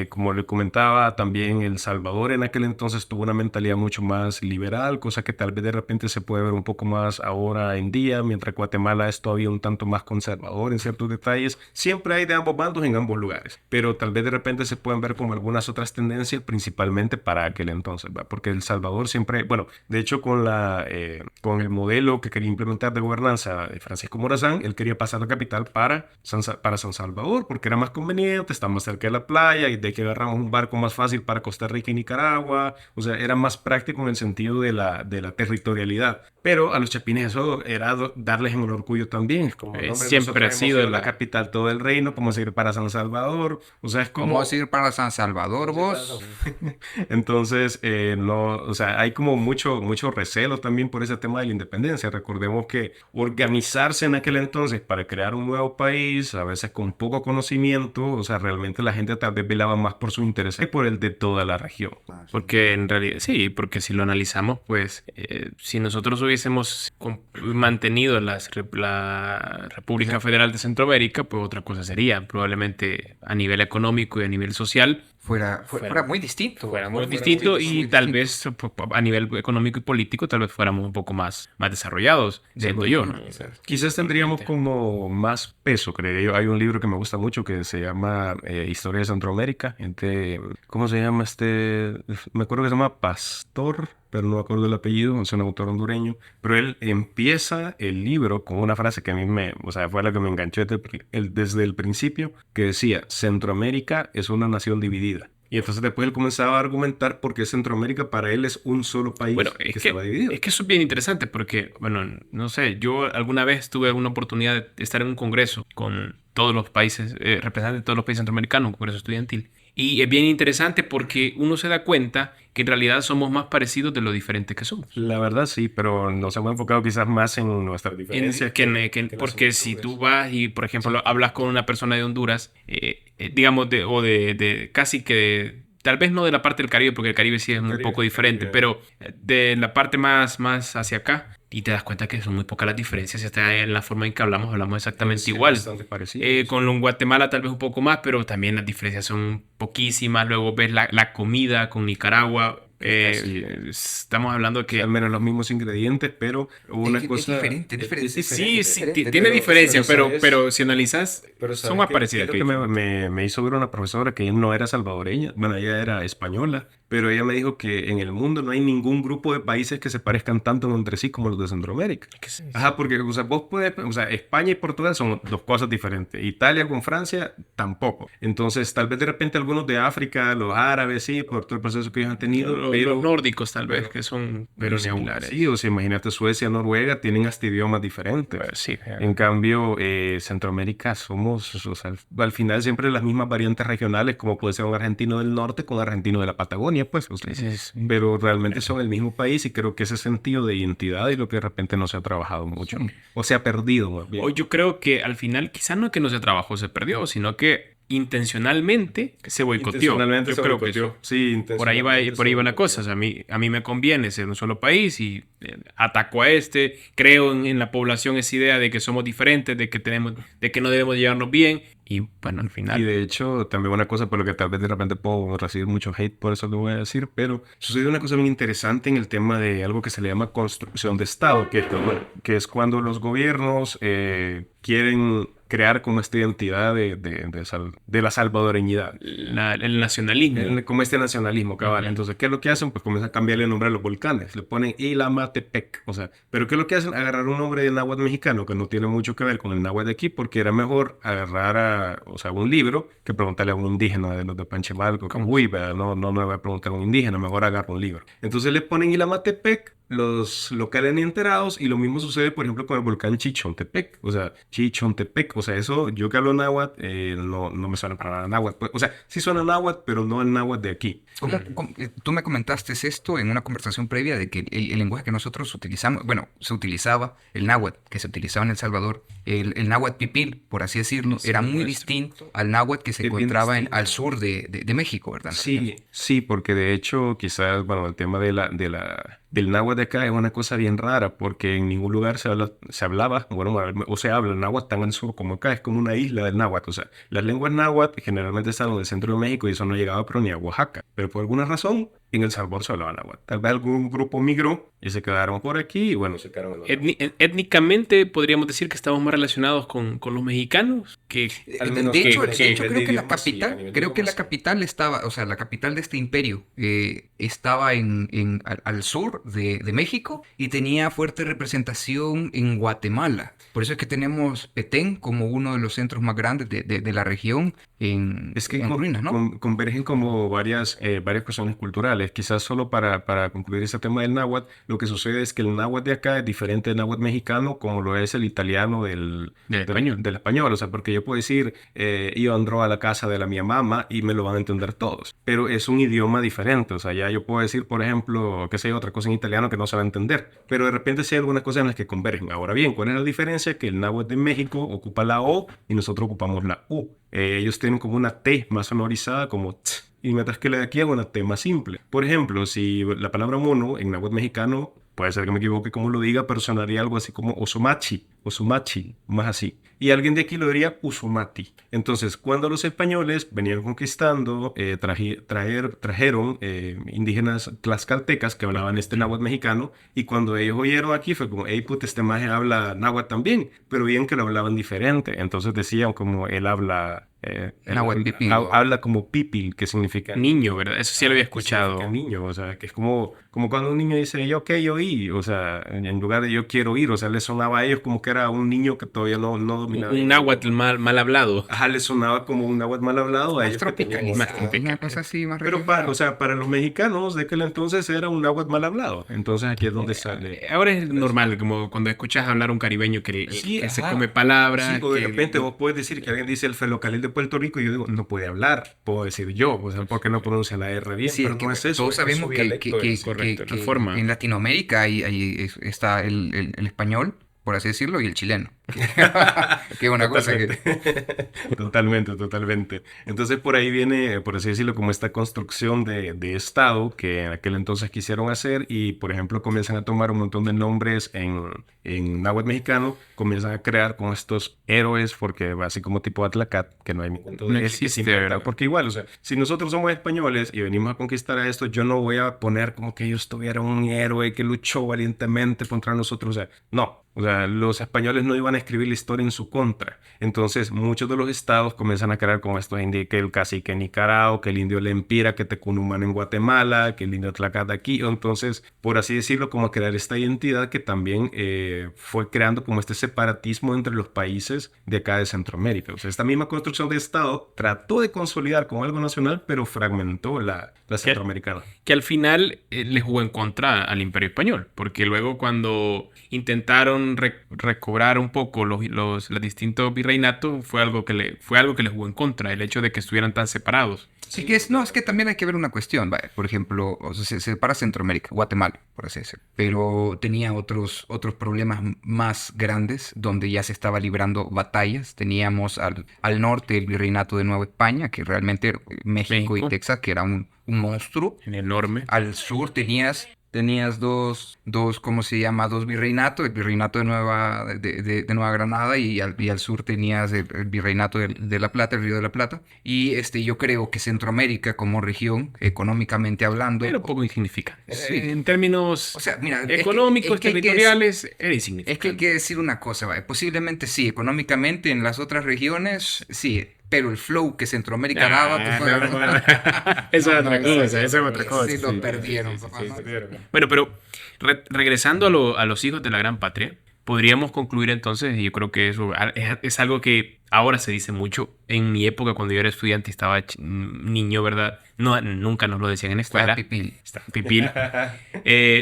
como le comentaba, también El Salvador en aquel entonces tuvo una mentalidad mucho más liberal, cosa que tal vez de repente se puede ver un poco más ahora en día, mientras Guatemala es todavía un tanto más conservador en ciertos detalles. Siempre hay de ambos bandos en ambos lugares, pero tal vez de repente se pueden ver como algunas otras tendencias, principalmente para aquel entonces, ¿va? Porque El Salvador siempre, bueno, de hecho con el modelo que quería implementar de gobernanza de Francisco Morazán, él quería pasar la capital para San Salvador, porque era más conveniente, está más cerca de la playa y de que agarramos un barco más fácil para Costa Rica y Nicaragua, o sea, era más práctico en el sentido de la territorialidad. Pero a los chapines eso era darles en el orgullo también, como hombre, Siempre ha sido la capital todo el reino, como ir para San Salvador, o sea, es como... ¿Cómo vas a ir para San Salvador, vos? Entonces, no, o sea, hay como mucho recelo también por ese tema de la independencia. Recordemos que organizarse en aquel entonces para crear un nuevo país, a veces con poco conocimiento, o sea, realmente la gente tal vez velaba más por su interés que por el de toda la región. Porque en realidad, sí, porque si lo analizamos, pues, si nosotros hubiésemos mantenido la República Federal de Centroamérica, pues otra cosa sería, probablemente a nivel económico y a nivel social, Fuera muy distinto. fuera muy Fuera distinto y muy tal distinto. vez a nivel económico y político tal vez fuéramos un poco más desarrollados, siento yo, ¿no? Quizás tendríamos como más peso, creo yo. Hay un libro que me gusta mucho que se llama Historia de Centroamérica. ¿Cómo se llama Me acuerdo que se llama Pastor, pero no me acuerdo el apellido, es un autor hondureño. Pero él empieza el libro con una frase que a mí o sea, fue la que me enganchó desde el principio, que decía, Centroamérica es una nación dividida. Y entonces después él comenzaba a argumentar por qué Centroamérica para él es un solo país Bueno, que estaba dividido. es que eso es bien interesante porque, bueno, no sé, yo alguna vez tuve una oportunidad de estar en un congreso con todos los países, representantes de todos los países centroamericanos, un congreso estudiantil. Y es bien interesante porque uno se da cuenta que en realidad somos más parecidos de lo diferentes que somos. La verdad sí, pero nos hemos enfocado quizás más en nuestras diferencias. Porque si tú vas y, por ejemplo, hablas con una persona de Honduras, digamos, casi que tal vez no de la parte del Caribe, porque el Caribe sí es un poco diferente, pero de la parte más hacia acá, y te das cuenta que son muy pocas las diferencias, hasta en la forma en que hablamos exactamente igual. Con Guatemala tal vez un poco más, pero también las diferencias son poquísimas. Luego ves la comida con Nicaragua. Estamos hablando de que... Al menos los mismos ingredientes, pero una cosa... Es diferente. Sí, diferente, tiene diferencia, pero ¿sabes? si analizas, son más parecidas. Lo que me hizo ver una profesora que no era salvadoreña, bueno, ella era española, pero ella me dijo que en el mundo no hay ningún grupo de países que se parezcan tanto entre sí como los de Centroamérica. Ajá, porque, o sea, vos puedes, o sea, España y Portugal son dos cosas diferentes. Italia con Francia, tampoco. Entonces, tal vez de repente algunos de África, los árabes, sí, por todo el proceso que ellos han tenido, Los nórdicos tal vez, que son pero muy similares. sí, o sea, imagínate Suecia, Noruega, tienen hasta idiomas diferentes. Pues sí, En cambio, Centroamérica somos, o sea, al final siempre las mismas variantes regionales, como puede ser un argentino del norte con un argentino de la Patagonia, pues, o sea, pero realmente son el mismo país y creo que ese sentido de identidad y lo que de repente no se ha trabajado mucho, o se ha perdido más bien. o yo creo que al final, quizá no es que no se trabajó, se perdió, sino que intencionalmente se boicoteó. Intencionalmente Yo se creo que boicoteó. eso. Sí, Por ahí va la cosa. O sea, a mí me conviene ser un solo país y ataco a este. Creo en la población esa idea de que somos diferentes, de que no debemos llevarnos bien. Y bueno, al final. Y de hecho, también una cosa por lo que tal vez de repente puedo recibir mucho hate, por eso lo voy a decir, pero sucede una cosa bien interesante en el tema de algo que se le llama construcción de Estado, que es cuando los gobiernos quieren crear como esta identidad de la salvadoreñidad. El nacionalismo. Como este nacionalismo, cabal. Ujú. Entonces, ¿qué es lo que hacen? Pues comienzan a cambiarle el nombre a los volcanes. Le ponen Ilamatepec. O sea, ¿pero qué es lo que hacen? Agarrar un nombre de náhuatl mexicano que no tiene mucho que ver con el náhuatl de aquí, porque era mejor agarrar un libro que preguntarle a un indígena de los de Panchemalco. Como, uy, ¿verdad? No me voy a preguntar a un indígena, mejor agarro un libro. Entonces le ponen Ilamatepec, los locales ni enterados, y lo mismo sucede, por ejemplo, con el volcán Chichontepec. O sea, Chichontepec. O sea, eso, yo que hablo náhuatl, no me suena para nada náhuatl. Pues, o sea, sí suena náhuatl, pero no el náhuatl de aquí. Tú me comentaste esto en una conversación previa de que el lenguaje que nosotros utilizamos, bueno, se utilizaba, el náhuatl que se utilizaba en El Salvador, el náhuatl pipil, por así decirlo, Sí, era muy nuestro. distinto al náhuatl que se Es bien encontraba distinto. al sur de México, ¿verdad? Sí, porque de hecho, quizás, bueno, el tema del náhuatl de acá es una cosa bien rara, porque en ningún lugar se hablaba, bueno, o se habla el náhuatl tan al sur como acá, es como una isla del náhuatl. O sea, las lenguas náhuatl generalmente están en el centro de México y eso no llegaba pero ni a Oaxaca. Pero por alguna razón, en El Salvador se hablaba náhuatl. Tal vez algún grupo migró y se quedaron por aquí y bueno, se quedaron en los Étnicamente podríamos decir que estamos más relacionados con los mexicanos que al menos De hecho, que- creo que la idiomas, sí, a capital, nivel de creo que la idiomas, sí. capital estaba, o sea, la capital de este imperio estaba al sur de México y tenía fuerte representación en Guatemala. Por eso es que tenemos Petén como uno de los centros más grandes de la región Es que en ruinas, ¿no? convergen como varias cuestiones culturales. Quizás solo para concluir este tema del náhuatl, lo que sucede es que el náhuatl de acá es diferente del náhuatl mexicano, como lo es el italiano del español. del español. O sea, porque yo puedo decir, yo andro a la casa de la mi mamá y me lo van a entender todos. Pero es un idioma diferente. O sea, ya yo puedo decir, por ejemplo, que sé otra cosa en italiano que no se va a entender. Pero de repente sí hay algunas cosas en las que convergen. Ahora bien, ¿cuál es la diferencia? Que el náhuatl de México ocupa la O y nosotros ocupamos la U. Ellos tienen como una T más sonorizada, como t, y mientras que la de aquí es una T más simple. Por ejemplo, si la palabra mono en náhuatl mexicano, puede ser que me equivoque como lo diga, pero sonaría algo así como osumachi, más así. Y alguien de aquí lo diría usumati. Entonces, cuando los españoles venían conquistando, trajeron indígenas tlaxcaltecas que hablaban este náhuatl mexicano, y cuando ellos oyeron aquí fue como, hey, puta, este maje habla náhuatl también, pero bien que lo hablaban diferente. Entonces decían como, él habla... Náhuatl pipil. habla como pipil, que significa Niño, ¿verdad? Eso sí lo había que significa escuchado. niño, o sea, que es como cuando un niño dice yo quiero oír, o sea, en lugar de yo quiero oír, o sea, le sonaba a ellos como que era un niño que todavía no dominaba. Un náhuatl mal hablado. Ajá, le sonaba como un náhuatl mal hablado a Más ellos que tenían tropicalizado, tropical. una cosa así más pero regional. o sea, para los mexicanos de aquel entonces era un náhuatl mal hablado. Entonces aquí es donde sale. Ahora es normal, como cuando escuchas hablar a un caribeño que se ajá. come palabras. Sí, o de que- repente vos puedes decir que alguien dice el ferrocarril de Puerto Rico y yo digo, no puede hablar, puedo decir yo, o sea, porque no pronuncia la R bien, Sí, pero es que no es eso. todos es su sabemos dialecto, es correcto, la que forma. en Latinoamérica está el español, por así decirlo, y el chileno. Que es una cosa que... Totalmente. Entonces por ahí viene, por así decirlo, como esta construcción de Estado que en aquel entonces quisieron hacer y, por ejemplo, comienzan a tomar un montón de nombres en náhuatl mexicano, comienzan a crear con estos héroes, porque así como tipo Atlacat, que no hay ningún No existe, ¿verdad? porque igual, o sea, si nosotros somos españoles y venimos a conquistar a esto, yo no voy a poner como que ellos tuvieran un héroe que luchó valientemente contra nosotros, o sea, no. O sea, los españoles no iban comenzaban a escribir la historia en su contra. Entonces muchos de los estados comienzan a crear como estos indios, que el cacique en Nicaragua, que el indio Lempira, que Tecunumán en Guatemala, que el indio Tlacata aquí. Entonces, por así decirlo, como crear esta identidad que también fue creando como este separatismo entre los países de acá de Centroamérica. O sea, esta misma construcción de estado trató de consolidar como algo nacional, pero fragmentó la centroamericana. Que al final le jugó en contra al Imperio Español, porque luego cuando intentaron recobrar un poco los distintos virreinatos, fue algo que le jugó en contra, el hecho de que estuvieran tan separados. Sí, es que también hay que ver una cuestión, vaya. Por ejemplo, o sea, se separa Centroamérica, Guatemala, por así decirlo, pero tenía otros problemas más grandes donde ya se estaba librando batallas. Teníamos al norte el virreinato de Nueva España, que realmente México y Texas, que era un monstruo. Enorme. Al sur tenías dos, ¿cómo se llama? Dos virreinatos, el virreinato de Nueva Granada y al sur tenías el virreinato de La Plata, el Río de la Plata. Y yo creo que Centroamérica como región, económicamente hablando... Era un poco insignificante. Sí. En términos O sea, mira, económicos, es que hay que territoriales, era Es que insignificante. hay que decir una cosa, ¿vale? Posiblemente sí, económicamente en las otras regiones, sí, pero el flow que Centroamérica daba, pues, Eso es no, otra no, cosa, sí, eso es otra cosa. sí, lo perdieron, papá. Bueno, pero regresando a los hijos de la gran patria, podríamos concluir entonces, y yo creo que eso es algo que ahora se dice mucho. En mi época, cuando yo era estudiante y estaba niño, ¿verdad? No, nunca nos lo decían en escuela. Estaba pipil. Pipil.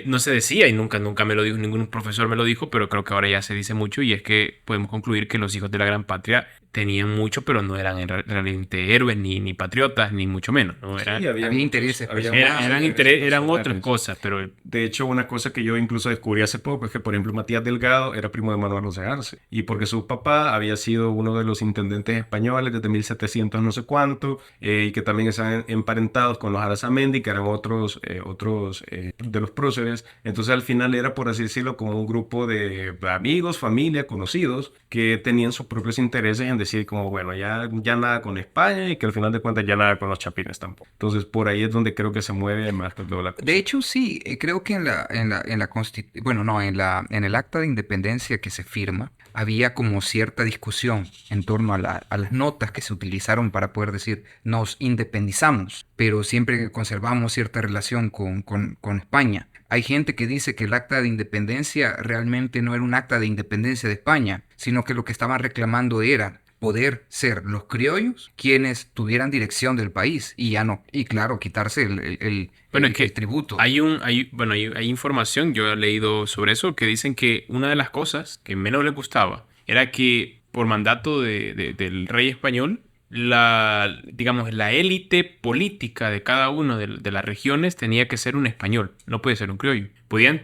No se decía y nunca me lo dijo, ningún profesor me lo dijo, pero creo que ahora ya se dice mucho y es que podemos concluir que los hijos de la gran patria tenían mucho, pero no eran realmente héroes ni patriotas, ni mucho menos, ¿no? Sí, Había intereses. Eran otras cosas, pero... De hecho, una cosa que yo incluso descubrí hace poco es que, por ejemplo, Matías Delgado era primo de Manuel José Arce. Y porque su papá había sido uno de los intendentes españoles desde 1700 no sé cuánto, y que también están emparentados con los Arazamendi, que eran otros de los próceres. Entonces, al final era, por así decirlo, como un grupo de amigos, familia, conocidos, que tenían sus propios intereses en decir como, bueno, ya nada con España y que al final de cuentas ya nada con los chapines tampoco. Entonces, por ahí es donde creo que se mueve más que todo la cosa. De hecho, sí, creo que en el acta de independencia que se firma, había como cierta discusión en torno a las notas que se utilizaron para poder decir nos independizamos, pero siempre conservamos cierta relación con España. Hay gente que dice que el acta de independencia realmente no era un acta de independencia de España, sino que lo que estaban reclamando era poder ser los criollos quienes tuvieran dirección del país y ya no, y claro, quitarse el tributo. Hay información, yo he leído sobre eso, que dicen que una de las cosas que menos les gustaba era que por mandato del rey español, la élite política de cada una de las regiones tenía que ser un español, no puede ser un criollo.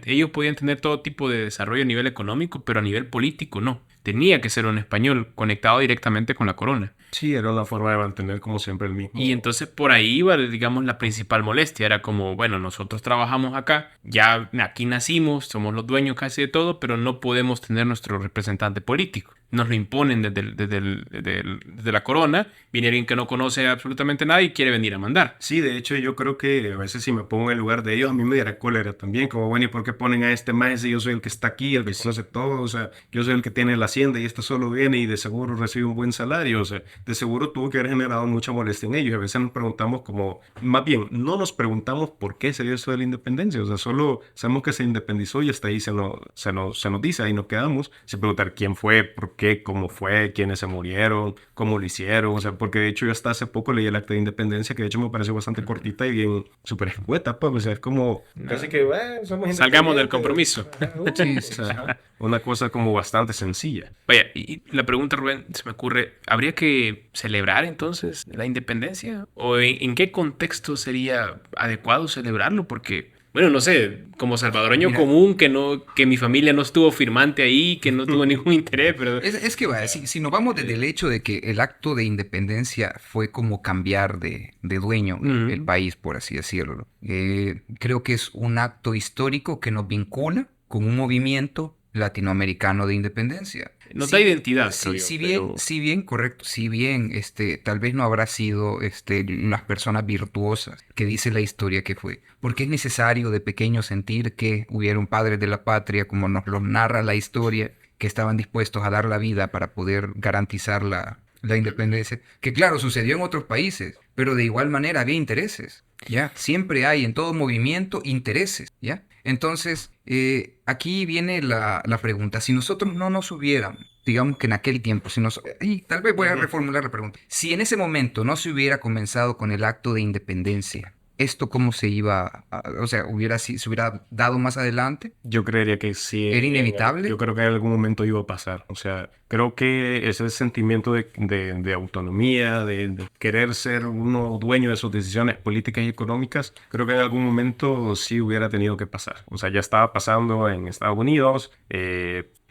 Ellos podían tener todo tipo de desarrollo a nivel económico, pero a nivel político no. Tenía que ser un español conectado directamente con la corona. Sí, era una forma de mantener como siempre el mismo. Y entonces por ahí iba, digamos, la principal molestia. Era como, bueno, nosotros trabajamos acá, ya aquí nacimos, somos los dueños casi de todo, pero no podemos tener nuestro representante político. Nos lo imponen desde la corona. Viene alguien que no conoce absolutamente nada y quiere venir a mandar. Sí, de hecho yo creo que a veces si me pongo en el lugar de ellos, a mí me diera cólera también. Como, bueno, ¿y por qué ponen a este maestro? Yo soy el que está aquí, el que hace todo. O sea, yo soy el que tiene la hacienda y este solo viene y de seguro recibe un buen salario. O sea, de seguro tuvo que haber generado mucha molestia en ellos. A veces nos preguntamos como, más bien, no nos preguntamos por qué se dio eso de la independencia. O sea, solo sabemos que se independizó y hasta ahí se nos dice, ahí nos quedamos. Sin preguntar quién fue, por qué, cómo fue, quiénes se murieron, cómo lo hicieron. O sea, porque de hecho yo hasta hace poco leí el acta de independencia, que de hecho me pareció bastante cortita y bien súper escueta, pues. O sea, es como, casi que, somos salgamos del compromiso. Sí, o sea, una cosa como bastante sencilla. Vaya, y la pregunta, Rubén, se me ocurre, ¿habría que celebrar entonces la independencia? ¿O en qué contexto sería adecuado celebrarlo? Porque, bueno, no sé, como salvadoreño común, que mi familia no estuvo firmante ahí, que no tuvo ningún interés, pero... Es que, vaya, si nos vamos desde el hecho de que el acto de independencia fue como cambiar de dueño el país, por así decirlo, creo que es un acto histórico que nos vincula con un movimiento latinoamericano de independencia. Nos da identidad, si creo yo, bien, correcto, si bien tal vez no habrá sido las personas virtuosas que dice la historia que fue, porque es necesario de pequeño sentir que hubieron padres de la patria, como nos lo narra la historia, que estaban dispuestos a dar la vida para poder garantizar la independencia, que claro, sucedió en otros países, pero de igual manera había intereses, ¿ya? Siempre hay en todo movimiento intereses, ¿ya? Entonces, aquí viene la pregunta, si nosotros no nos hubiéramos, digamos que en aquel tiempo, y tal vez voy a reformular la pregunta, si en ese momento no se hubiera comenzado con el acto de independencia, ¿esto cómo se iba, o sea, se hubiera dado más adelante? Yo creería que sí. ¿Era inevitable? Yo creo que en algún momento iba a pasar. O sea, creo que ese sentimiento de autonomía, de querer ser uno dueño de sus decisiones políticas y económicas, creo que en algún momento sí hubiera tenido que pasar. O sea, ya estaba pasando en Estados Unidos,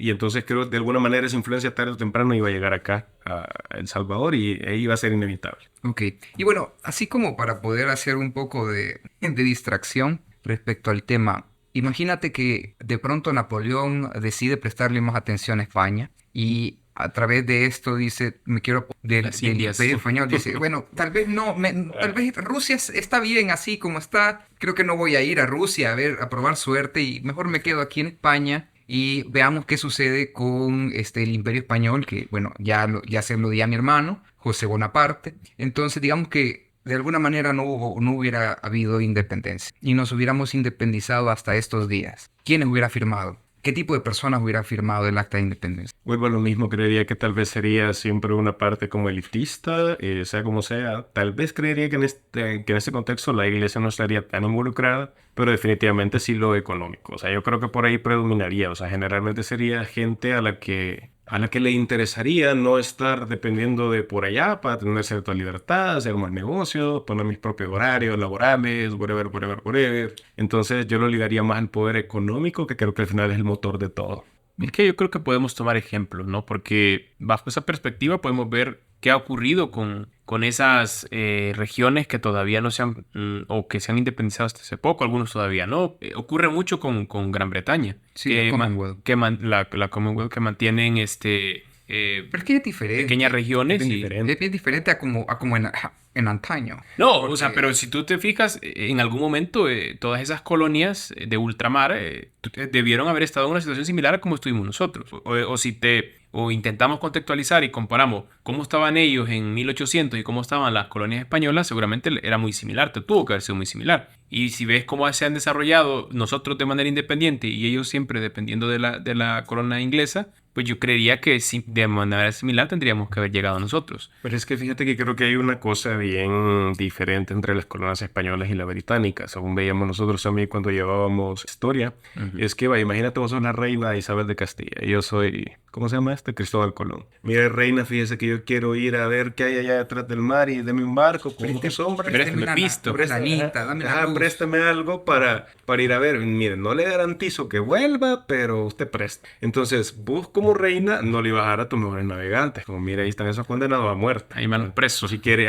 y entonces creo que de alguna manera esa influencia tarde o temprano iba a llegar acá, a El Salvador, y iba a ser inevitable. Ok. Y bueno, así como para poder hacer un poco de distracción respecto al tema, imagínate que de pronto Napoleón decide prestarle más atención a España y a través de esto dice, Las del Indias. Imperio Español, dice, bueno, tal vez no, tal vez Rusia está bien así como está, creo que no voy a ir a Rusia a probar suerte y mejor me quedo aquí en España. Y veamos qué sucede con el Imperio Español, que bueno, ya se lo di a mi hermano, José Bonaparte. Entonces, digamos que de alguna manera no hubiera habido independencia y nos hubiéramos independizado hasta estos días. ¿Quiénes hubiera firmado? ¿Qué tipo de personas hubiera firmado el acta de independencia? Vuelvo a lo mismo, creería que tal vez sería siempre una parte como elitista, sea como sea. Tal vez creería que en este contexto la iglesia no estaría tan involucrada, pero definitivamente sí lo económico. O sea, yo creo que por ahí predominaría. O sea, generalmente sería gente a la que le interesaría no estar dependiendo de por allá para tener cierta libertad, hacer más negocios, poner mis propios horarios laborales, whatever. Entonces yo lo ligaría más al poder económico, que creo que al final es el motor de todo. Es que yo creo que podemos tomar ejemplos, ¿no? Porque bajo esa perspectiva podemos ver qué ha ocurrido con esas regiones que todavía no se han, o que se han independizado hasta hace poco, algunos todavía no. Ocurre mucho con Gran Bretaña. Sí, que la ma- Commonwealth. que man- la Commonwealth que mantienen Pero es que es diferente. pequeñas regiones. Es bien Y, diferente. Es bien diferente a como en antaño. no, Porque- o sea, pero si tú te fijas, en algún momento todas esas colonias de ultramar debieron haber estado en una situación similar a como estuvimos nosotros. O intentamos contextualizar y comparamos cómo estaban ellos en 1800 y cómo estaban las colonias españolas, seguramente era muy similar, tuvo que haber sido muy similar. Y si ves cómo se han desarrollado nosotros de manera independiente y ellos siempre dependiendo de la corona inglesa, pues yo creería que de manera similar tendríamos que haber llegado nosotros. Pero es que fíjate que creo que hay una cosa bien diferente entre las colonias españolas y las británicas, según veíamos nosotros también cuando llevábamos historia. Es que, vaya, imagínate vos sos la reina Isabel de Castilla y yo soy, ¿cómo se llama este? Cristóbal Colón. Mira, reina, fíjese que yo quiero ir a ver qué hay allá detrás del mar y deme un barco con unos hombres. Préstame pisto. Lanita, dame la luz. Préstame algo para ir a ver. Miren, no le garantizo que vuelva, pero usted presta. Entonces, vos como reina no le ibas a dar a tus mejores navegantes. Como, mira, ahí están esos condenados a muerte. Ahí van los presos. Si quiere,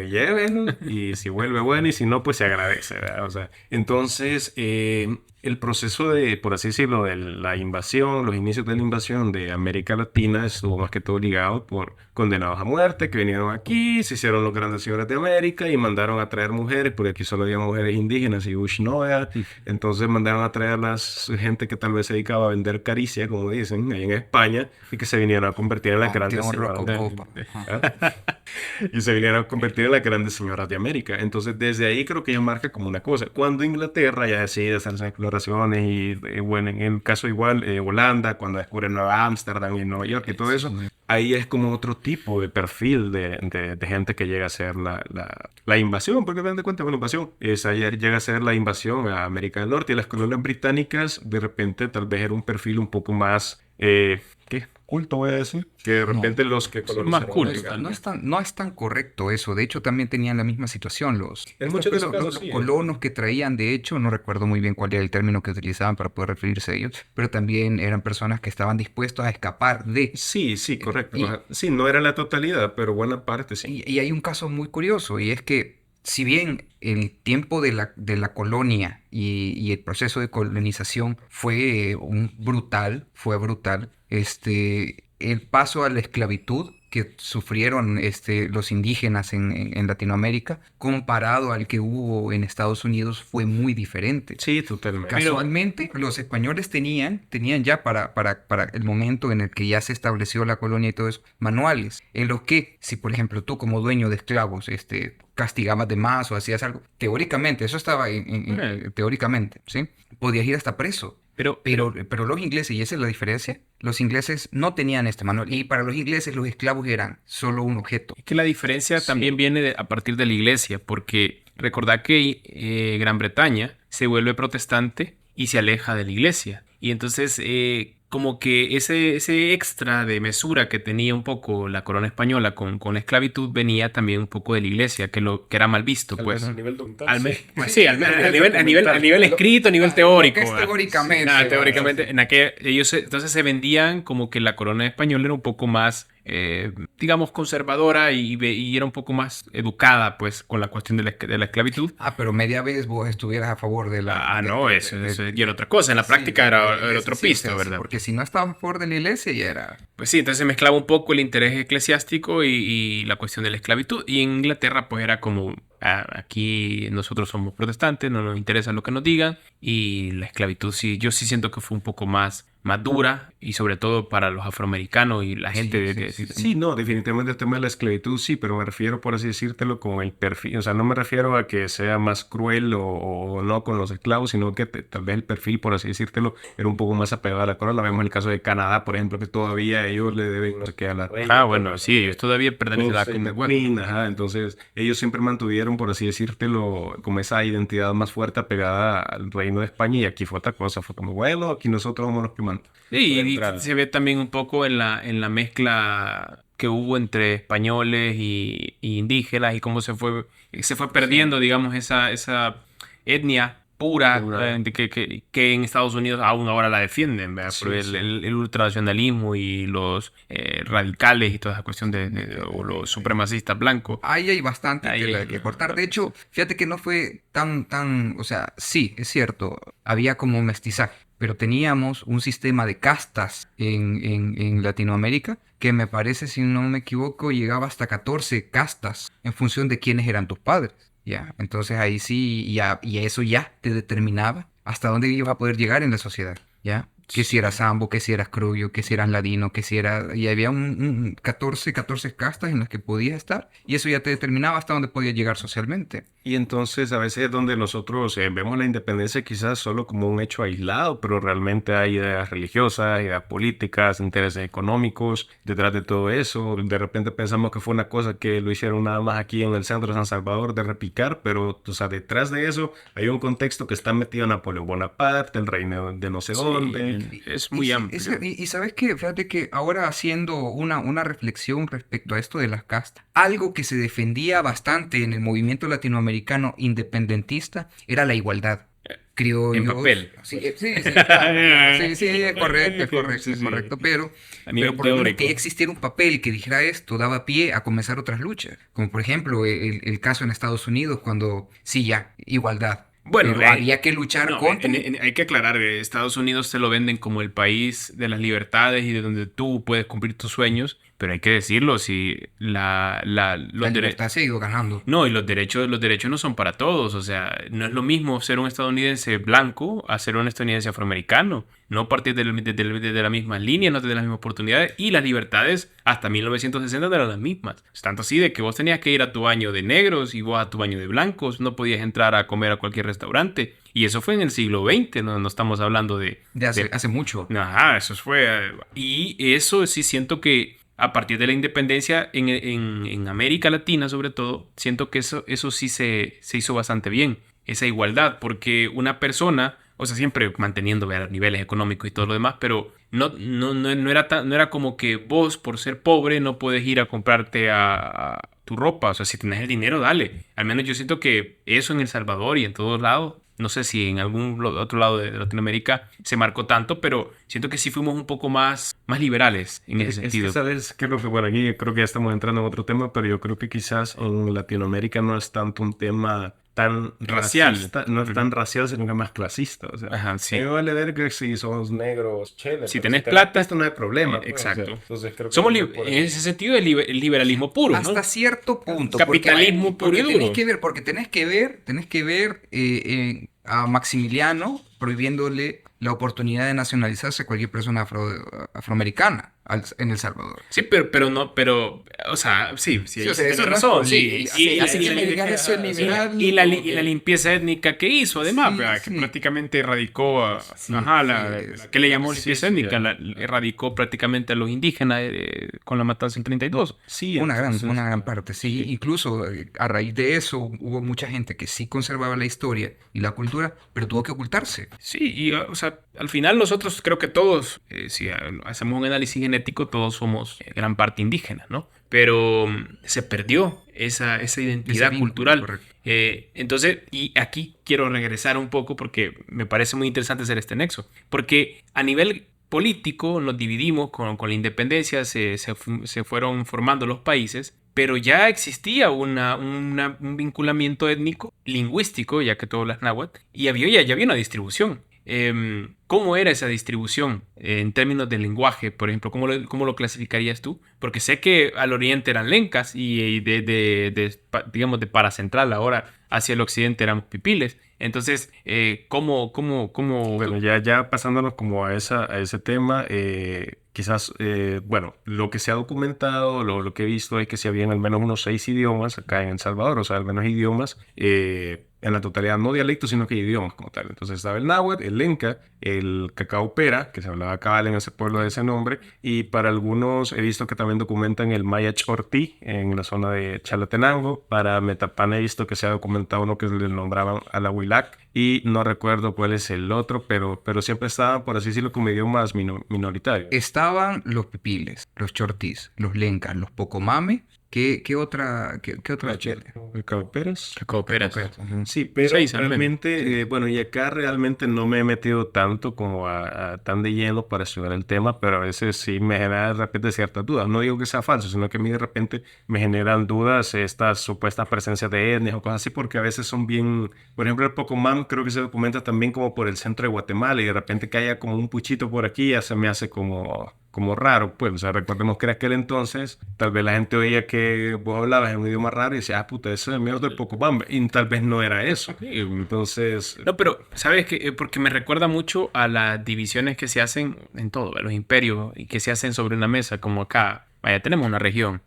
llévenlo. Y si vuelve, bueno. Y si no, pues se agradece, ¿verdad? O sea, entonces, el proceso de, por así decirlo, de la invasión, los inicios de la invasión de América Latina estuvo más que todo ligado por condenados a muerte que vinieron aquí, se hicieron los grandes señores de América y mandaron a traer mujeres, porque aquí solo había mujeres indígenas y Ushnoya. Entonces mandaron a traer a las gente que tal vez se dedicaba a vender caricia, como dicen, ahí en España, y que se vinieron a convertir en las grandes Tiene un señoras rococopa. Ajá. y se vinieron a convertir en las grandes señoras de América. Entonces, desde ahí creo que ya marca como una cosa. Cuando Inglaterra ya decide hacer esas exploraciones y, bueno, en el caso igual, Holanda, cuando descubre Nueva Ámsterdam y Nueva York y todo eso, ahí es como otro tipo de perfil de gente que llega a ser la invasión, porque te das cuenta, bueno, invasión, llega a ser la invasión a América del Norte y las colonias británicas, de repente, tal vez era un perfil un poco más, ¿qué? Culto, voy a decir, que de repente los que Son más colonizaron cultos, América. No es tan correcto eso. De hecho, también tenían la misma situación. En muchos de los casos, Los sí, colonos que traían, de hecho, no recuerdo muy bien cuál era el término que utilizaban para poder referirse a ellos, pero también eran personas que estaban dispuestos a escapar de. Sí, correcto. Y- Ajá. Sí, no era la totalidad, pero buena parte sí. Y hay un caso muy curioso, y es que si bien el tiempo de la colonia y el proceso de colonización fue brutal, el paso a la esclavitud que sufrieron los indígenas en Latinoamérica, comparado al que hubo en Estados Unidos, fue muy diferente. Sí, totalmente. Casualmente, los españoles tenían ya para el momento en el que ya se estableció la colonia y todo eso, manuales, en los que, si por ejemplo tú como dueño de esclavos, castigabas de más o hacías algo, teóricamente, eso estaba teóricamente, ¿sí? Podías ir hasta preso. Pero los ingleses, y esa es la diferencia, los ingleses no tenían este manual. Y para los ingleses los esclavos eran solo un objeto. Es que la diferencia también viene a partir de la iglesia, porque recordad que Gran Bretaña se vuelve protestante y se aleja de la iglesia. Y entonces como que ese extra de mesura que tenía un poco la corona española con la esclavitud venía también un poco de la iglesia, que era mal visto, pues. A nivel documental, A nivel escrito, a nivel teórico. Es teóricamente. Teóricamente, ellos entonces se vendían como que la corona española era un poco más, digamos, conservadora y era un poco más educada, pues, con la cuestión de la esclavitud. Pero media vez vos estuvieras a favor de la... Eso y era otra cosa. En la práctica era otro pisto, ¿verdad? Porque si no estabas a favor de la iglesia ya era... Pues sí, entonces se mezclaba un poco el interés eclesiástico y la cuestión de la esclavitud. Y en Inglaterra, pues era como, aquí nosotros somos protestantes, no nos interesa lo que nos digan. Y la esclavitud, sí, yo sí siento que fue un poco más dura, y sobre todo para los afroamericanos y la gente Sí, no, definitivamente el tema de la esclavitud sí, pero me refiero, por así decírtelo, con el perfil, o sea, no me refiero a que sea más cruel o no con los esclavos, sino que tal vez el perfil, por así decírtelo, era un poco más apegado a la corona. Lo vemos en el caso de Canadá, por ejemplo, que todavía ellos le deben no sé qué a la reina. Bueno, sí, ellos todavía pertenecen a la Queen, entonces ellos siempre mantuvieron, por así decírtelo, como esa identidad más fuerte apegada al reino de España, y aquí fue otra cosa, fue como, bueno, aquí nosotros somos los que mandan. Sí, y se ve también un poco en la mezcla que hubo entre españoles y indígenas, y cómo se fue perdiendo, digamos, esa etnia pura que en Estados Unidos aún ahora la defienden, ¿verdad? Por el ultranacionalismo y los radicales y toda esa cuestión o los supremacistas blancos. Ahí hay bastante que cortar. De hecho, fíjate que no fue tan, o sea, sí, es cierto, había como mestizaje, pero teníamos un sistema de castas en Latinoamérica que me parece, si no me equivoco, llegaba hasta 14 castas en función de quiénes eran tus padres. Ya, entonces ahí sí, y eso ya te determinaba hasta dónde ibas a poder llegar en la sociedad, ¿ya? Que si eras sambo, que si eras crollo, que si eras ladino, que si era... Y había 14 castas en las que podías estar, y eso ya te determinaba hasta dónde podías llegar socialmente. Y entonces a veces es donde nosotros vemos la independencia quizás solo como un hecho aislado, pero realmente hay ideas religiosas, ideas políticas, intereses económicos detrás de todo eso. De repente pensamos que fue una cosa que lo hicieron nada más aquí en el centro de San Salvador de repicar, pero o sea, detrás de eso hay un contexto que está metido Napoleón Bonaparte, el reino de no sé dónde. Es muy amplio. Y sabes qué, fíjate que ahora haciendo una reflexión respecto a esto de las castas, algo que se defendía bastante en el movimiento latinoamericano independentista era la igualdad. Criollos. En papel. Sí, es correcto, pero por lo menos que existiera un papel que dijera esto daba pie a comenzar otras luchas, como por ejemplo el caso en Estados Unidos cuando sí, ya, igualdad. Bueno, pero había que luchar contra. Hay que aclarar, Estados Unidos te lo venden como el país de las libertades y de donde tú puedes cumplir tus sueños, pero hay que decirlo, si La libertad se ha ido ganando. No, y los derechos no son para todos, o sea, no es lo mismo ser un estadounidense blanco a ser un estadounidense afroamericano, no partir de la misma línea, no tener las mismas oportunidades, y las libertades hasta 1960 eran las mismas. Tanto así de que vos tenías que ir a tu baño de negros y vos a tu baño de blancos, no podías entrar a comer a cualquier restaurante. Y eso fue en el siglo XX, no estamos hablando de hace mucho. Ajá, eso fue. Y eso sí siento que a partir de la independencia en América Latina, sobre todo, siento que eso sí se hizo bastante bien, esa igualdad, porque una persona, o sea, siempre manteniendo niveles económicos y todo lo demás, pero no era como que vos, por ser pobre, no puedes ir a comprarte a tu ropa. O sea, si tenés el dinero, dale. Al menos yo siento que eso en El Salvador y en todos lados, no sé si en algún otro lado de Latinoamérica se marcó tanto, pero siento que sí fuimos un poco más liberales en ese sentido. Es que, ¿sabes qué? Bueno, aquí creo que ya estamos entrando en otro tema, pero yo creo que quizás en Latinoamérica no es tanto un tema tan Racial. racista, no es tan racial, sino que es más clasista. O sea, Ajá, sí. a mí me vale ver que si somos negros, chévere. Si pero tenés plata, esto no hay problema. pues, exacto. o sea, entonces creo que Somos es por en ahí. ese sentido el liberalismo puro, ¿no? Hasta cierto punto. Capitalismo puro y porque tenés duro. que ver, tenés que ver a Maximiliano prohibiéndole la oportunidad de nacionalizarse a cualquier persona afroamericana en El Salvador. Sí, o sea, sí, Sí, o sea, tienes eso no es razón, sí. así que me digas eso es liberal. Y la limpieza étnica que hizo, además, Sí, ¿verdad? Que sí. prácticamente erradicó Sí, que le llamó Sí, limpieza sí, étnica, erradicó prácticamente a los indígenas con la matanza del 32. Sí, Una entonces, gran parte, sí. Incluso a raíz de eso hubo mucha gente que sí conservaba la historia y la cultura, pero tuvo que ocultarse. Sí, o sea, al final nosotros creo que todos, si hacemos un análisis genético, todos somos gran parte indígenas, ¿no? Pero se perdió esa identidad vínculo, cultural. correcto. Entonces, y aquí quiero regresar un poco porque me parece muy interesante hacer este nexo. Porque a nivel político nos dividimos con la independencia, se fueron formando los países, pero ya existía un vinculamiento étnico, lingüístico, ya que tú hablas náhuatl, y ya había una distribución. ¿Cómo era esa distribución en términos de lenguaje, por ejemplo? ¿Cómo lo clasificarías tú? Porque sé que al oriente eran lencas y digamos, de paracentral ahora hacia el occidente éramos pipiles. Entonces, ¿cómo bueno, ya pasándonos como a ese tema, quizás, bueno, lo que se ha documentado, lo que he visto es que si habían al menos unos 6 idiomas acá en El Salvador, o sea, al menos idiomas, en la totalidad, no dialectos, sino que idiomas como tal. Entonces estaba el náhuatl, el lenca, el cacaopera, que se hablaba cabal en ese pueblo de ese nombre, y para algunos he visto que también documentan el maya chortí en la zona de Chalatenango. Para Metapan he visto que se ha documentado uno que le nombraban Alahuilac, y no recuerdo cuál es el otro, pero siempre estaban, por así decirlo, como idiomas minoritarios. Estaban los pipiles, los chortís, los lencas, los pocomame. ¿Qué otra tiene? ¿Cacaoperas? cooperas? Ujú. Sí, pero 6 al menos. realmente, bueno, y acá realmente no me he metido tanto como a tan de lleno para estudiar el tema, pero a veces sí me genera de repente ciertas dudas. No digo que sea falso, sino que a mí de repente me generan dudas estas supuestas presencias de etnias o cosas así, porque a veces son bien, por ejemplo, el Pocomam creo que se documenta también como por el centro de Guatemala y de repente que haya como un puchito por aquí ya se me hace como raro, pues, o sea, recordemos que en aquel entonces, tal vez la gente oía que vos hablabas en un idioma raro y decía, ah, puta, eso es mío del Pocobamba, y tal vez no era eso. Entonces, No, pero, ¿sabes qué? Porque me recuerda mucho a las divisiones que se hacen en todo, a los imperios, y que se hacen sobre una mesa, como acá. Vaya, tenemos una región.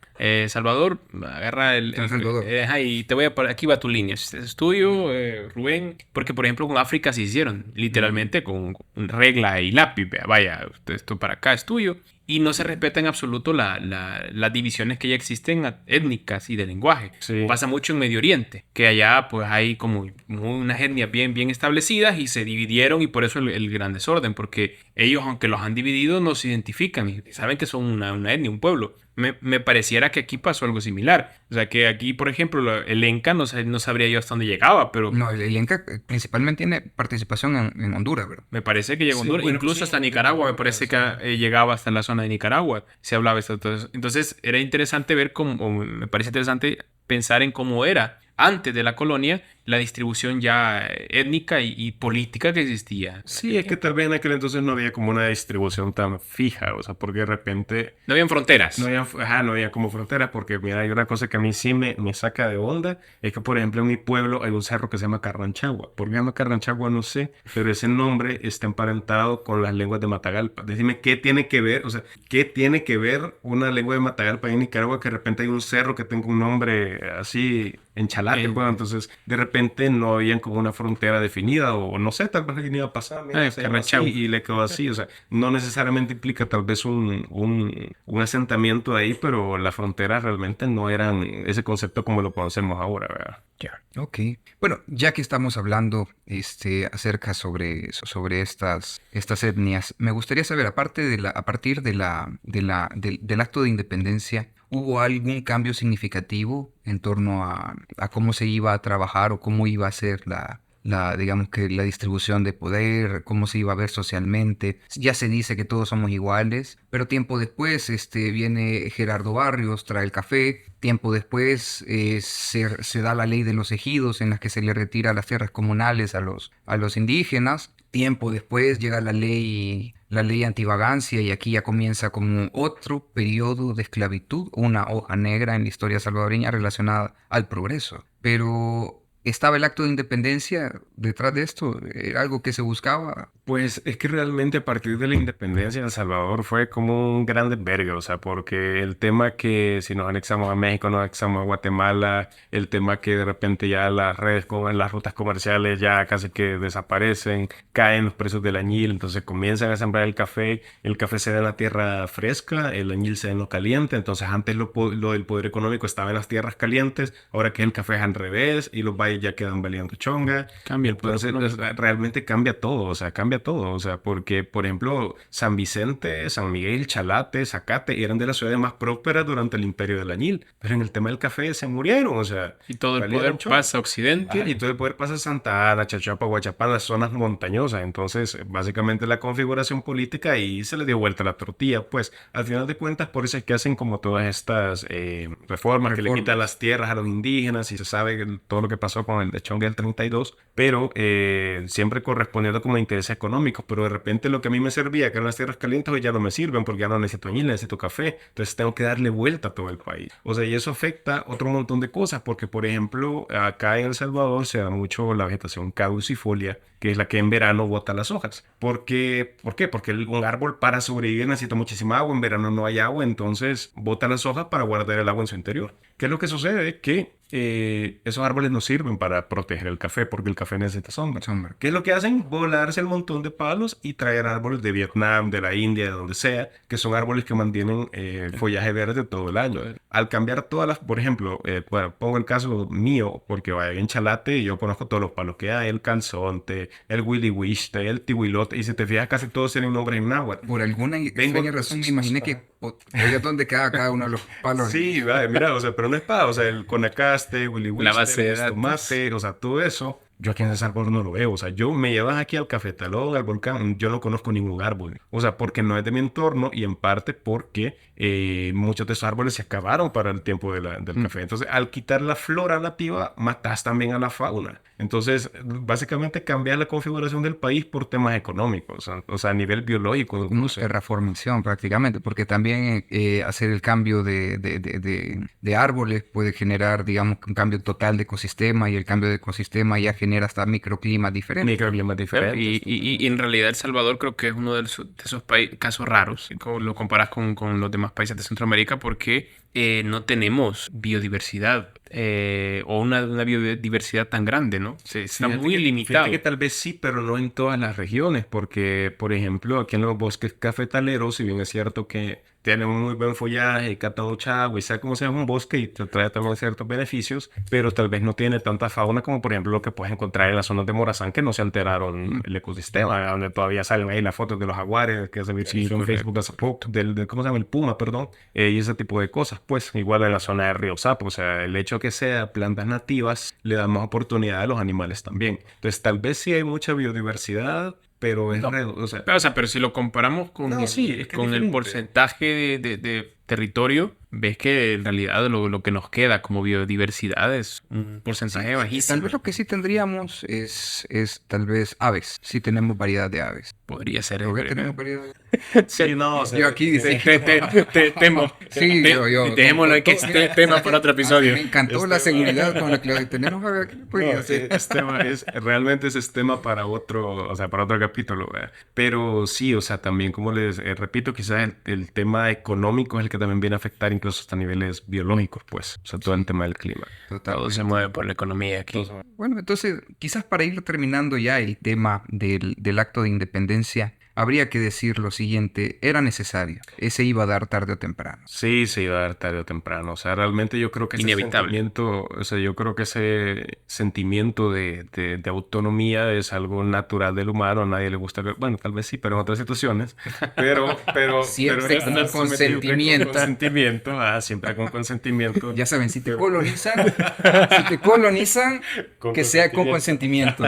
Salvador, agarra San Salvador. ajá, y te voy a poner, aquí va tu línea. Este es tuyo, Rubén. Porque, por ejemplo, con África se hicieron, literalmente, con regla y lápiz. Vaya, esto para acá es tuyo. Y no se respeta en absoluto las divisiones que ya existen étnicas y de lenguaje. sí. Pasa mucho en Medio Oriente, que allá pues hay como unas etnias bien establecidas y se dividieron y por eso el gran desorden, porque ellos, aunque los han dividido, no se identifican y saben que son una etnia, un pueblo. Me pareciera que aquí pasó algo similar. O sea, que aquí, por ejemplo, el Enca no sabría yo hasta dónde llegaba, pero No, el Inca principalmente tiene participación en Honduras, ¿verdad? me parece que llegó a Sí, Honduras. bueno, Incluso sí, hasta Nicaragua, me parece que llegaba hasta la zona de Nicaragua. Se hablaba esto. Entonces, era interesante ver o me parece interesante pensar en cómo era antes de la colonia la distribución ya étnica y política que existía. Sí, es que tal vez en aquel entonces no había como una distribución tan fija, o sea, porque de repente No habían fronteras. no había como fronteras, porque mira, hay una cosa que a mí sí me saca de onda, es que por ejemplo en mi pueblo hay un cerro que se llama Carranchagua. ¿Por qué se llama Carranchagua? No sé, pero ese nombre está emparentado con las lenguas de Matagalpa. Decime, ¿qué tiene que ver? O sea, ¿qué tiene que ver una lengua de Matagalpa en Nicaragua que de repente hay un cerro que tenga un nombre así en Chalate? Bueno, entonces de repente no habían como una frontera definida o no sé, tal vez alguien iba a pasar mira, se llama así, Carranchagua. y le quedó así, o sea, no necesariamente implica tal vez un asentamiento ahí, pero las fronteras realmente no eran ese concepto como lo conocemos ahora, ¿verdad? Ok. Bueno, ya que estamos hablando acerca sobre estas etnias, me gustaría saber, aparte a partir del acto de independencia, ¿hubo algún cambio significativo en torno a cómo se iba a trabajar o cómo iba a ser digamos que la distribución de poder, cómo se iba a ver socialmente? Ya se dice que todos somos iguales, pero tiempo después viene Gerardo Barrios, trae el café Tiempo después se da la ley de los ejidos en la que se le retira las tierras comunales a los indígenas. Tiempo después llega la ley antivagancia y aquí ya comienza como otro periodo de esclavitud, una hoja negra en la historia salvadoreña relacionada al progreso. Pero ¿estaba el acto de independencia detrás de esto? ¿Era algo que se buscaba? Pues es que realmente a partir de la independencia de El Salvador fue como un gran desvergue, o sea, porque el tema que si nos anexamos a México, nos anexamos a Guatemala, el tema que de repente ya las redes, las rutas comerciales ya casi que desaparecen, caen los precios del añil, entonces comienzan a sembrar el café se da en la tierra fresca, el añil se da en lo caliente, entonces antes lo del poder económico estaba en las tierras calientes, ahora que el café es al revés y los valles ya quedan valiendo chonga. Cambia el poder Entonces económico. realmente cambia todo, o sea, porque por ejemplo San Vicente, San Miguel, Chalate, Zacate eran de las ciudades más prósperas durante el Imperio del Añil, pero en el tema del café se murieron, o sea, Y todo el valieron poder chonga. pasa a Occidente. Y todo el poder pasa a Santa Ana, Chachapa, Guachapán, las zonas montañosas. Entonces, básicamente la configuración política y se le dio vuelta la tortilla. Pues, al final de cuentas, por eso es que hacen como todas estas reformas que le quitan las tierras a los indígenas y se sabe todo lo que pasó con el de Chonga del 32, pero siempre correspondiendo como a intereses económicos. Pero de repente lo que a mí me servía, que eran las tierras calientes, hoy ya no me sirven porque ya no necesito añil, necesito café. Entonces tengo que darle vuelta a todo el país. O sea, y eso afecta otro montón de cosas, porque por ejemplo, acá en El Salvador se da mucho la vegetación caducifolia, que es la que en verano bota las hojas. ¿Por qué? Porque un árbol para sobrevivir necesita muchísima agua, en verano no hay agua, entonces bota las hojas para guardar el agua en su interior. ¿Qué es lo que sucede? Que esos árboles no sirven para proteger el café, porque el café necesita sombra. Sombra. ¿Qué es lo que hacen? Volarse el montón de palos y traer árboles de Vietnam, de la India, de donde sea, que son árboles que mantienen follaje verde todo el año. Al cambiar todas las, por ejemplo, bueno, pongo el caso mío, porque vaya en Chalate yo conozco todos los palos que hay, el calzonte, el willy-wishte, el tihuilote, y si te fijas casi todos tienen nombres en náhuatl. Por alguna extraña razón me imaginé que oiga dónde queda cada uno de los palos. Sí, vale, mira, o sea, pero no es para, o sea, el conacaste, willy La base de el datos. tomate, o sea, todo eso, yo aquí en El Salvador no lo veo, o sea, yo me llevas aquí al cafetalón, al volcán, yo no conozco ningún árbol, o sea, porque no es de mi entorno y en parte porque muchos de esos árboles se acabaron para el tiempo del café, entonces al quitar la flora nativa, matas también a la fauna, entonces básicamente cambias la configuración del país por temas económicos, o sea, a nivel biológico, Una o sea, terraformación prácticamente, porque también hacer el cambio de árboles puede generar, digamos, un cambio total de ecosistema y el cambio de ecosistema ya genera hasta microclimas diferentes. microclimas diferentes. Y en realidad El Salvador creo que es uno de esos casos raros, como lo comparas con los demás países de Centroamérica, porque no tenemos biodiversidad o una biodiversidad tan grande, ¿no? Está Fíjate muy que- limitado. Fíjate que tal vez sí, pero no en todas las regiones, porque, por ejemplo, aquí en los bosques cafetaleros, si bien es cierto que tienen un muy buen follaje, capta mucha agua y sea como sea un bosque y te trae también ciertos beneficios, pero tal vez no tiene tanta fauna como, por ejemplo, lo que puedes encontrar en las zonas de Morazán, que no se alteraron el ecosistema, donde todavía salen ahí las fotos de los jaguares, que se viralizó en correcto. Facebook hace poco, ¿cómo se llama? El puma, perdón, y ese tipo de cosas. Pues igual en la zona de Río Sapo, o sea, el hecho que sea plantas nativas le da más oportunidad a los animales también. Entonces, tal vez sí hay mucha biodiversidad, pero es No. o sea, Pero si lo comparamos con, No, sí, es que es con el diferente. porcentaje de territorio, ves que en realidad lo que nos queda como biodiversidad es un porcentaje Tal bajísimo. vez lo que sí tendríamos es tal vez aves. Sí tenemos variedad de aves. Podría ser. ¿Por qué tenemos variedad? sí, no, o sea, Yo aquí Sí, dice. Sí, yo. Dejémoslo en que este tema para otro episodio. Me encantó la seguridad con la que tenemos aquí. Pues, no, realmente ese es tema para otro, o sea, para otro capítulo, ¿verdad? Pero sí, o sea, también como les repito, quizás el tema económico es el que también viene a afectar incluso hasta niveles biológicos, pues, o sea, todo el tema del clima. Todo se mueve por la economía aquí. Bueno, entonces, quizás para ir terminando ya el tema del acto de independencia, habría que decir lo siguiente: era necesario. Ese iba a dar tarde o temprano. Sí, se iba a dar tarde o temprano. O sea, realmente yo creo que ese Inevitable. sentimiento, o sea, yo creo que ese sentimiento de autonomía es algo natural del humano. A nadie le gusta, bueno, tal vez sí, pero en otras situaciones. Pero Siempre con estar sometido consentimiento. con consentimiento, siempre con consentimiento. Ya saben, si te colonizan, Con que sea con consentimiento.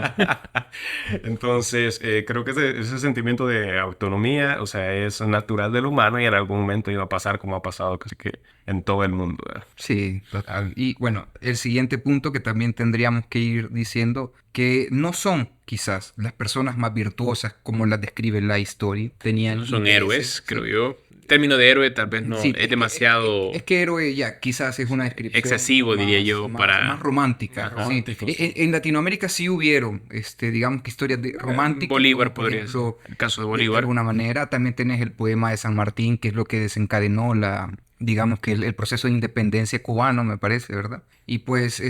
Entonces, creo que ese sentimiento de de autonomía, o sea, es natural del humano y en algún momento iba a pasar como ha pasado casi que en todo el mundo, ¿verdad? Sí, total. Y bueno, el siguiente punto que también tendríamos que ir diciendo que no son quizás las personas más virtuosas como las describe la historia. Tenían No son intereses, héroes, creo sí. yo. El término de héroe tal vez no Sí, es demasiado es que héroe ya quizás es una descripción excesivo, diría yo, más romántica. Ajá. Sí. Romántico, sí. En Latinoamérica sí hubieron, digamos que historias románticas, Bolívar como por podría ser. ejemplo, El caso de de Bolívar. alguna manera. También tenés el poema de San Martín, que es lo que desencadenó digamos que el proceso de independencia cubano, me parece, ¿verdad? Y pues,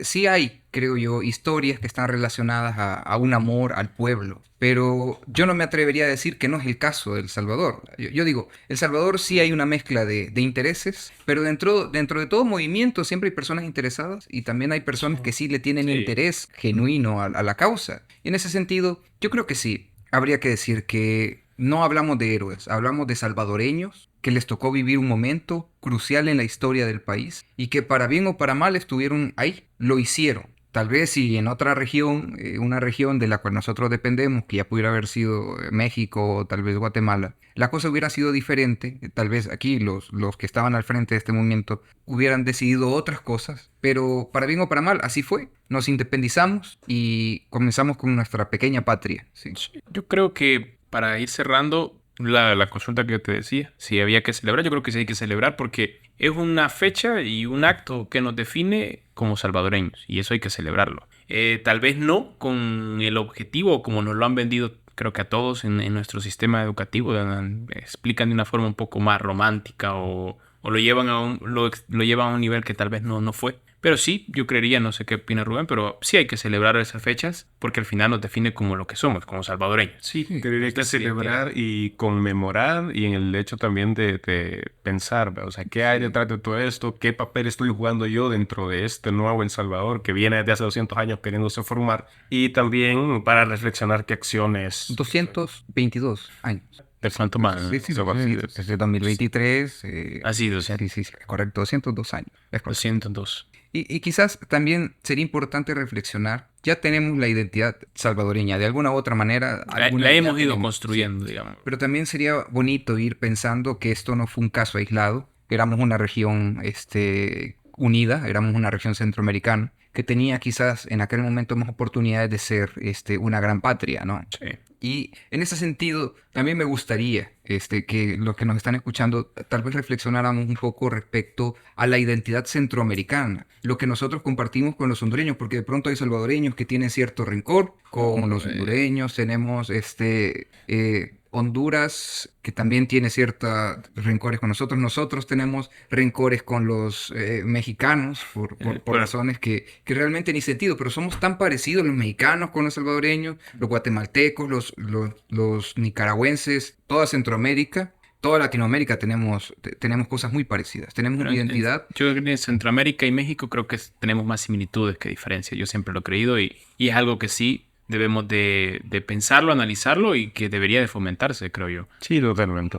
sí hay, creo yo, historias que están relacionadas a un amor al pueblo, pero yo no me atrevería a decir que no es el caso de El Salvador. Yo digo, El Salvador sí hay una mezcla de intereses, pero dentro de todo movimiento siempre hay personas interesadas y también hay personas que sí le tienen Sí. interés genuino a la causa. Y en ese sentido, yo creo que sí, habría que decir que no hablamos de héroes, hablamos de salvadoreños que les tocó vivir un momento crucial en la historia del país y que para bien o para mal estuvieron ahí, lo hicieron. Tal vez si en otra región, una región de la cual nosotros dependemos, que ya pudiera haber sido México o tal vez Guatemala, la cosa hubiera sido diferente. Tal vez aquí los que estaban al frente de este movimiento hubieran decidido otras cosas, pero para bien o para mal, así fue. Nos independizamos y comenzamos con nuestra pequeña patria. Sí. Yo creo que para ir cerrando la consulta que te decía, si había que celebrar, yo creo que sí hay que celebrar porque es una fecha y un acto que nos define como salvadoreños y eso hay que celebrarlo. Tal vez no con el objetivo como nos lo han vendido, creo que a todos en nuestro sistema educativo, explican de una forma un poco más romántica o lo llevan lo llevan a un nivel que tal vez no fue. Pero sí, yo creería, no sé qué opina Rubén, pero sí hay que celebrar esas fechas porque al final nos define como lo que somos, como salvadoreños. Sí, tendría que Usted celebrar y conmemorar y en el hecho también de pensar, ¿verdad? O sea, ¿qué hay detrás de todo esto? ¿Qué papel estoy jugando yo dentro de este nuevo El Salvador que viene desde hace 200 años queriéndose formar? Y también para reflexionar qué acciones... 222 años. ¿De cuánto más? Sí, sí, Eso sí, sí, desde 2023. Ha sido, sí. Sí, es correcto, 202 años. Es correcto. 202. Y quizás también sería importante reflexionar. Ya tenemos la identidad salvadoreña, de alguna u otra manera. La ya hemos ido tenemos, construyendo, sí. digamos. Pero también sería bonito ir pensando que esto no fue un caso aislado. Éramos una región unida, éramos una región centroamericana que tenía quizás en aquel momento más oportunidades de ser una gran patria, ¿no? Sí. Y en ese sentido, también me gustaría que los que nos están escuchando tal vez reflexionáramos un poco respecto a la identidad centroamericana, lo que nosotros compartimos con los hondureños, porque de pronto hay salvadoreños que tienen cierto rencor con los hondureños, tenemos Honduras, que también tiene ciertos rencores con nosotros tenemos rencores con los mexicanos por razones que realmente ni sentido, pero somos tan parecidos los mexicanos con los salvadoreños, los guatemaltecos, los nicaragüenses, toda Centroamérica, toda Latinoamérica tenemos cosas muy parecidas, tenemos una identidad. Yo creo que en Centroamérica y México creo que tenemos más similitudes que diferencias. Yo siempre lo he creído y es algo que sí debemos de pensarlo, analizarlo y que debería de fomentarse, creo yo. Sí, totalmente.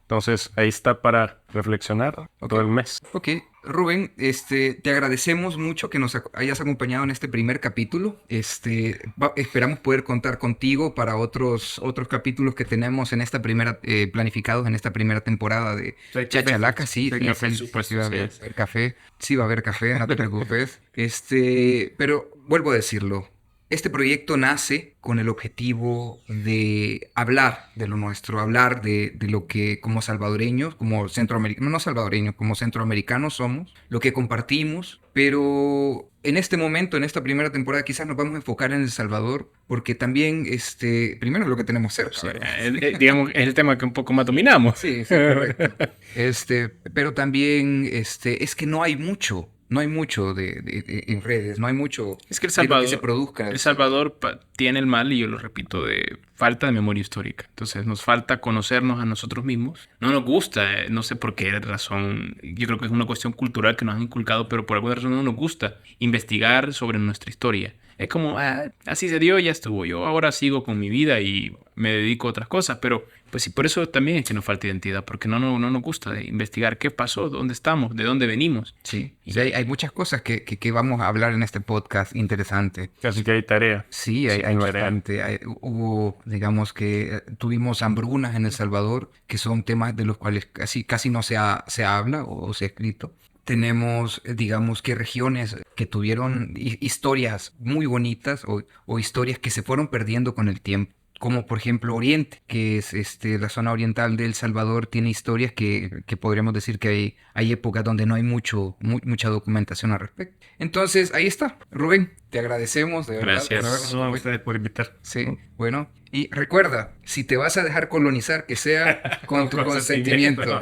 Entonces, ahí está para reflexionar todo el mes. Ok, Rubén, te agradecemos mucho que nos hayas acompañado en este primer capítulo. Esperamos poder contar contigo para otros capítulos que tenemos en esta primera, planificados en esta primera temporada de Chachalaca. Sí, Café, sí, supuesto, sí va a haber café. Sí va a haber café, no te preocupes. Pero vuelvo a decirlo. Este proyecto nace con el objetivo de hablar de lo nuestro, hablar de lo que como salvadoreños, como centroamericanos, no salvadoreños, como centroamericanos somos, lo que compartimos, pero en este momento, en esta primera temporada, quizás nos vamos a enfocar en El Salvador, porque también, primero lo que tenemos cerca, Sí, ¿verdad? digamos, es el tema que un poco más dominamos. Sí, sí, correcto. Pero también, es que no hay mucho. No hay mucho en redes, no hay mucho Es que El de lo que Salvador, se produzca. El Salvador tiene el mal, y yo lo repito, de falta de memoria histórica. Entonces nos falta conocernos a nosotros mismos. No nos gusta, no sé por qué razón, yo creo que es una cuestión cultural que nos han inculcado, pero por alguna razón no nos gusta investigar sobre nuestra historia. es como, así se dio, ya estuvo. Yo ahora sigo con mi vida y me dedico a otras cosas, pero pues sí, por eso también es que nos falta identidad, porque no nos gusta investigar qué pasó, dónde estamos, de dónde venimos. Sí, sí, hay muchas cosas que vamos a hablar en este podcast interesante. Casi que hay tarea. Sí, hay tarea. bastante. Hubo, digamos que tuvimos hambrunas en El Salvador, que son temas de los cuales casi no se habla o se ha escrito. Tenemos, digamos que regiones que tuvieron historias muy bonitas o historias que se fueron perdiendo con el tiempo. Como por ejemplo Oriente, que es la zona oriental de El Salvador, tiene historias que podríamos decir que hay épocas donde no hay mucha documentación al respecto. Entonces, ahí está. Rubén, te agradecemos de verdad. Gracias. por habernos No, a acompañado. ustedes por invitar. Sí, bueno. Y recuerda, si te vas a dejar colonizar, que sea con tu consentimiento.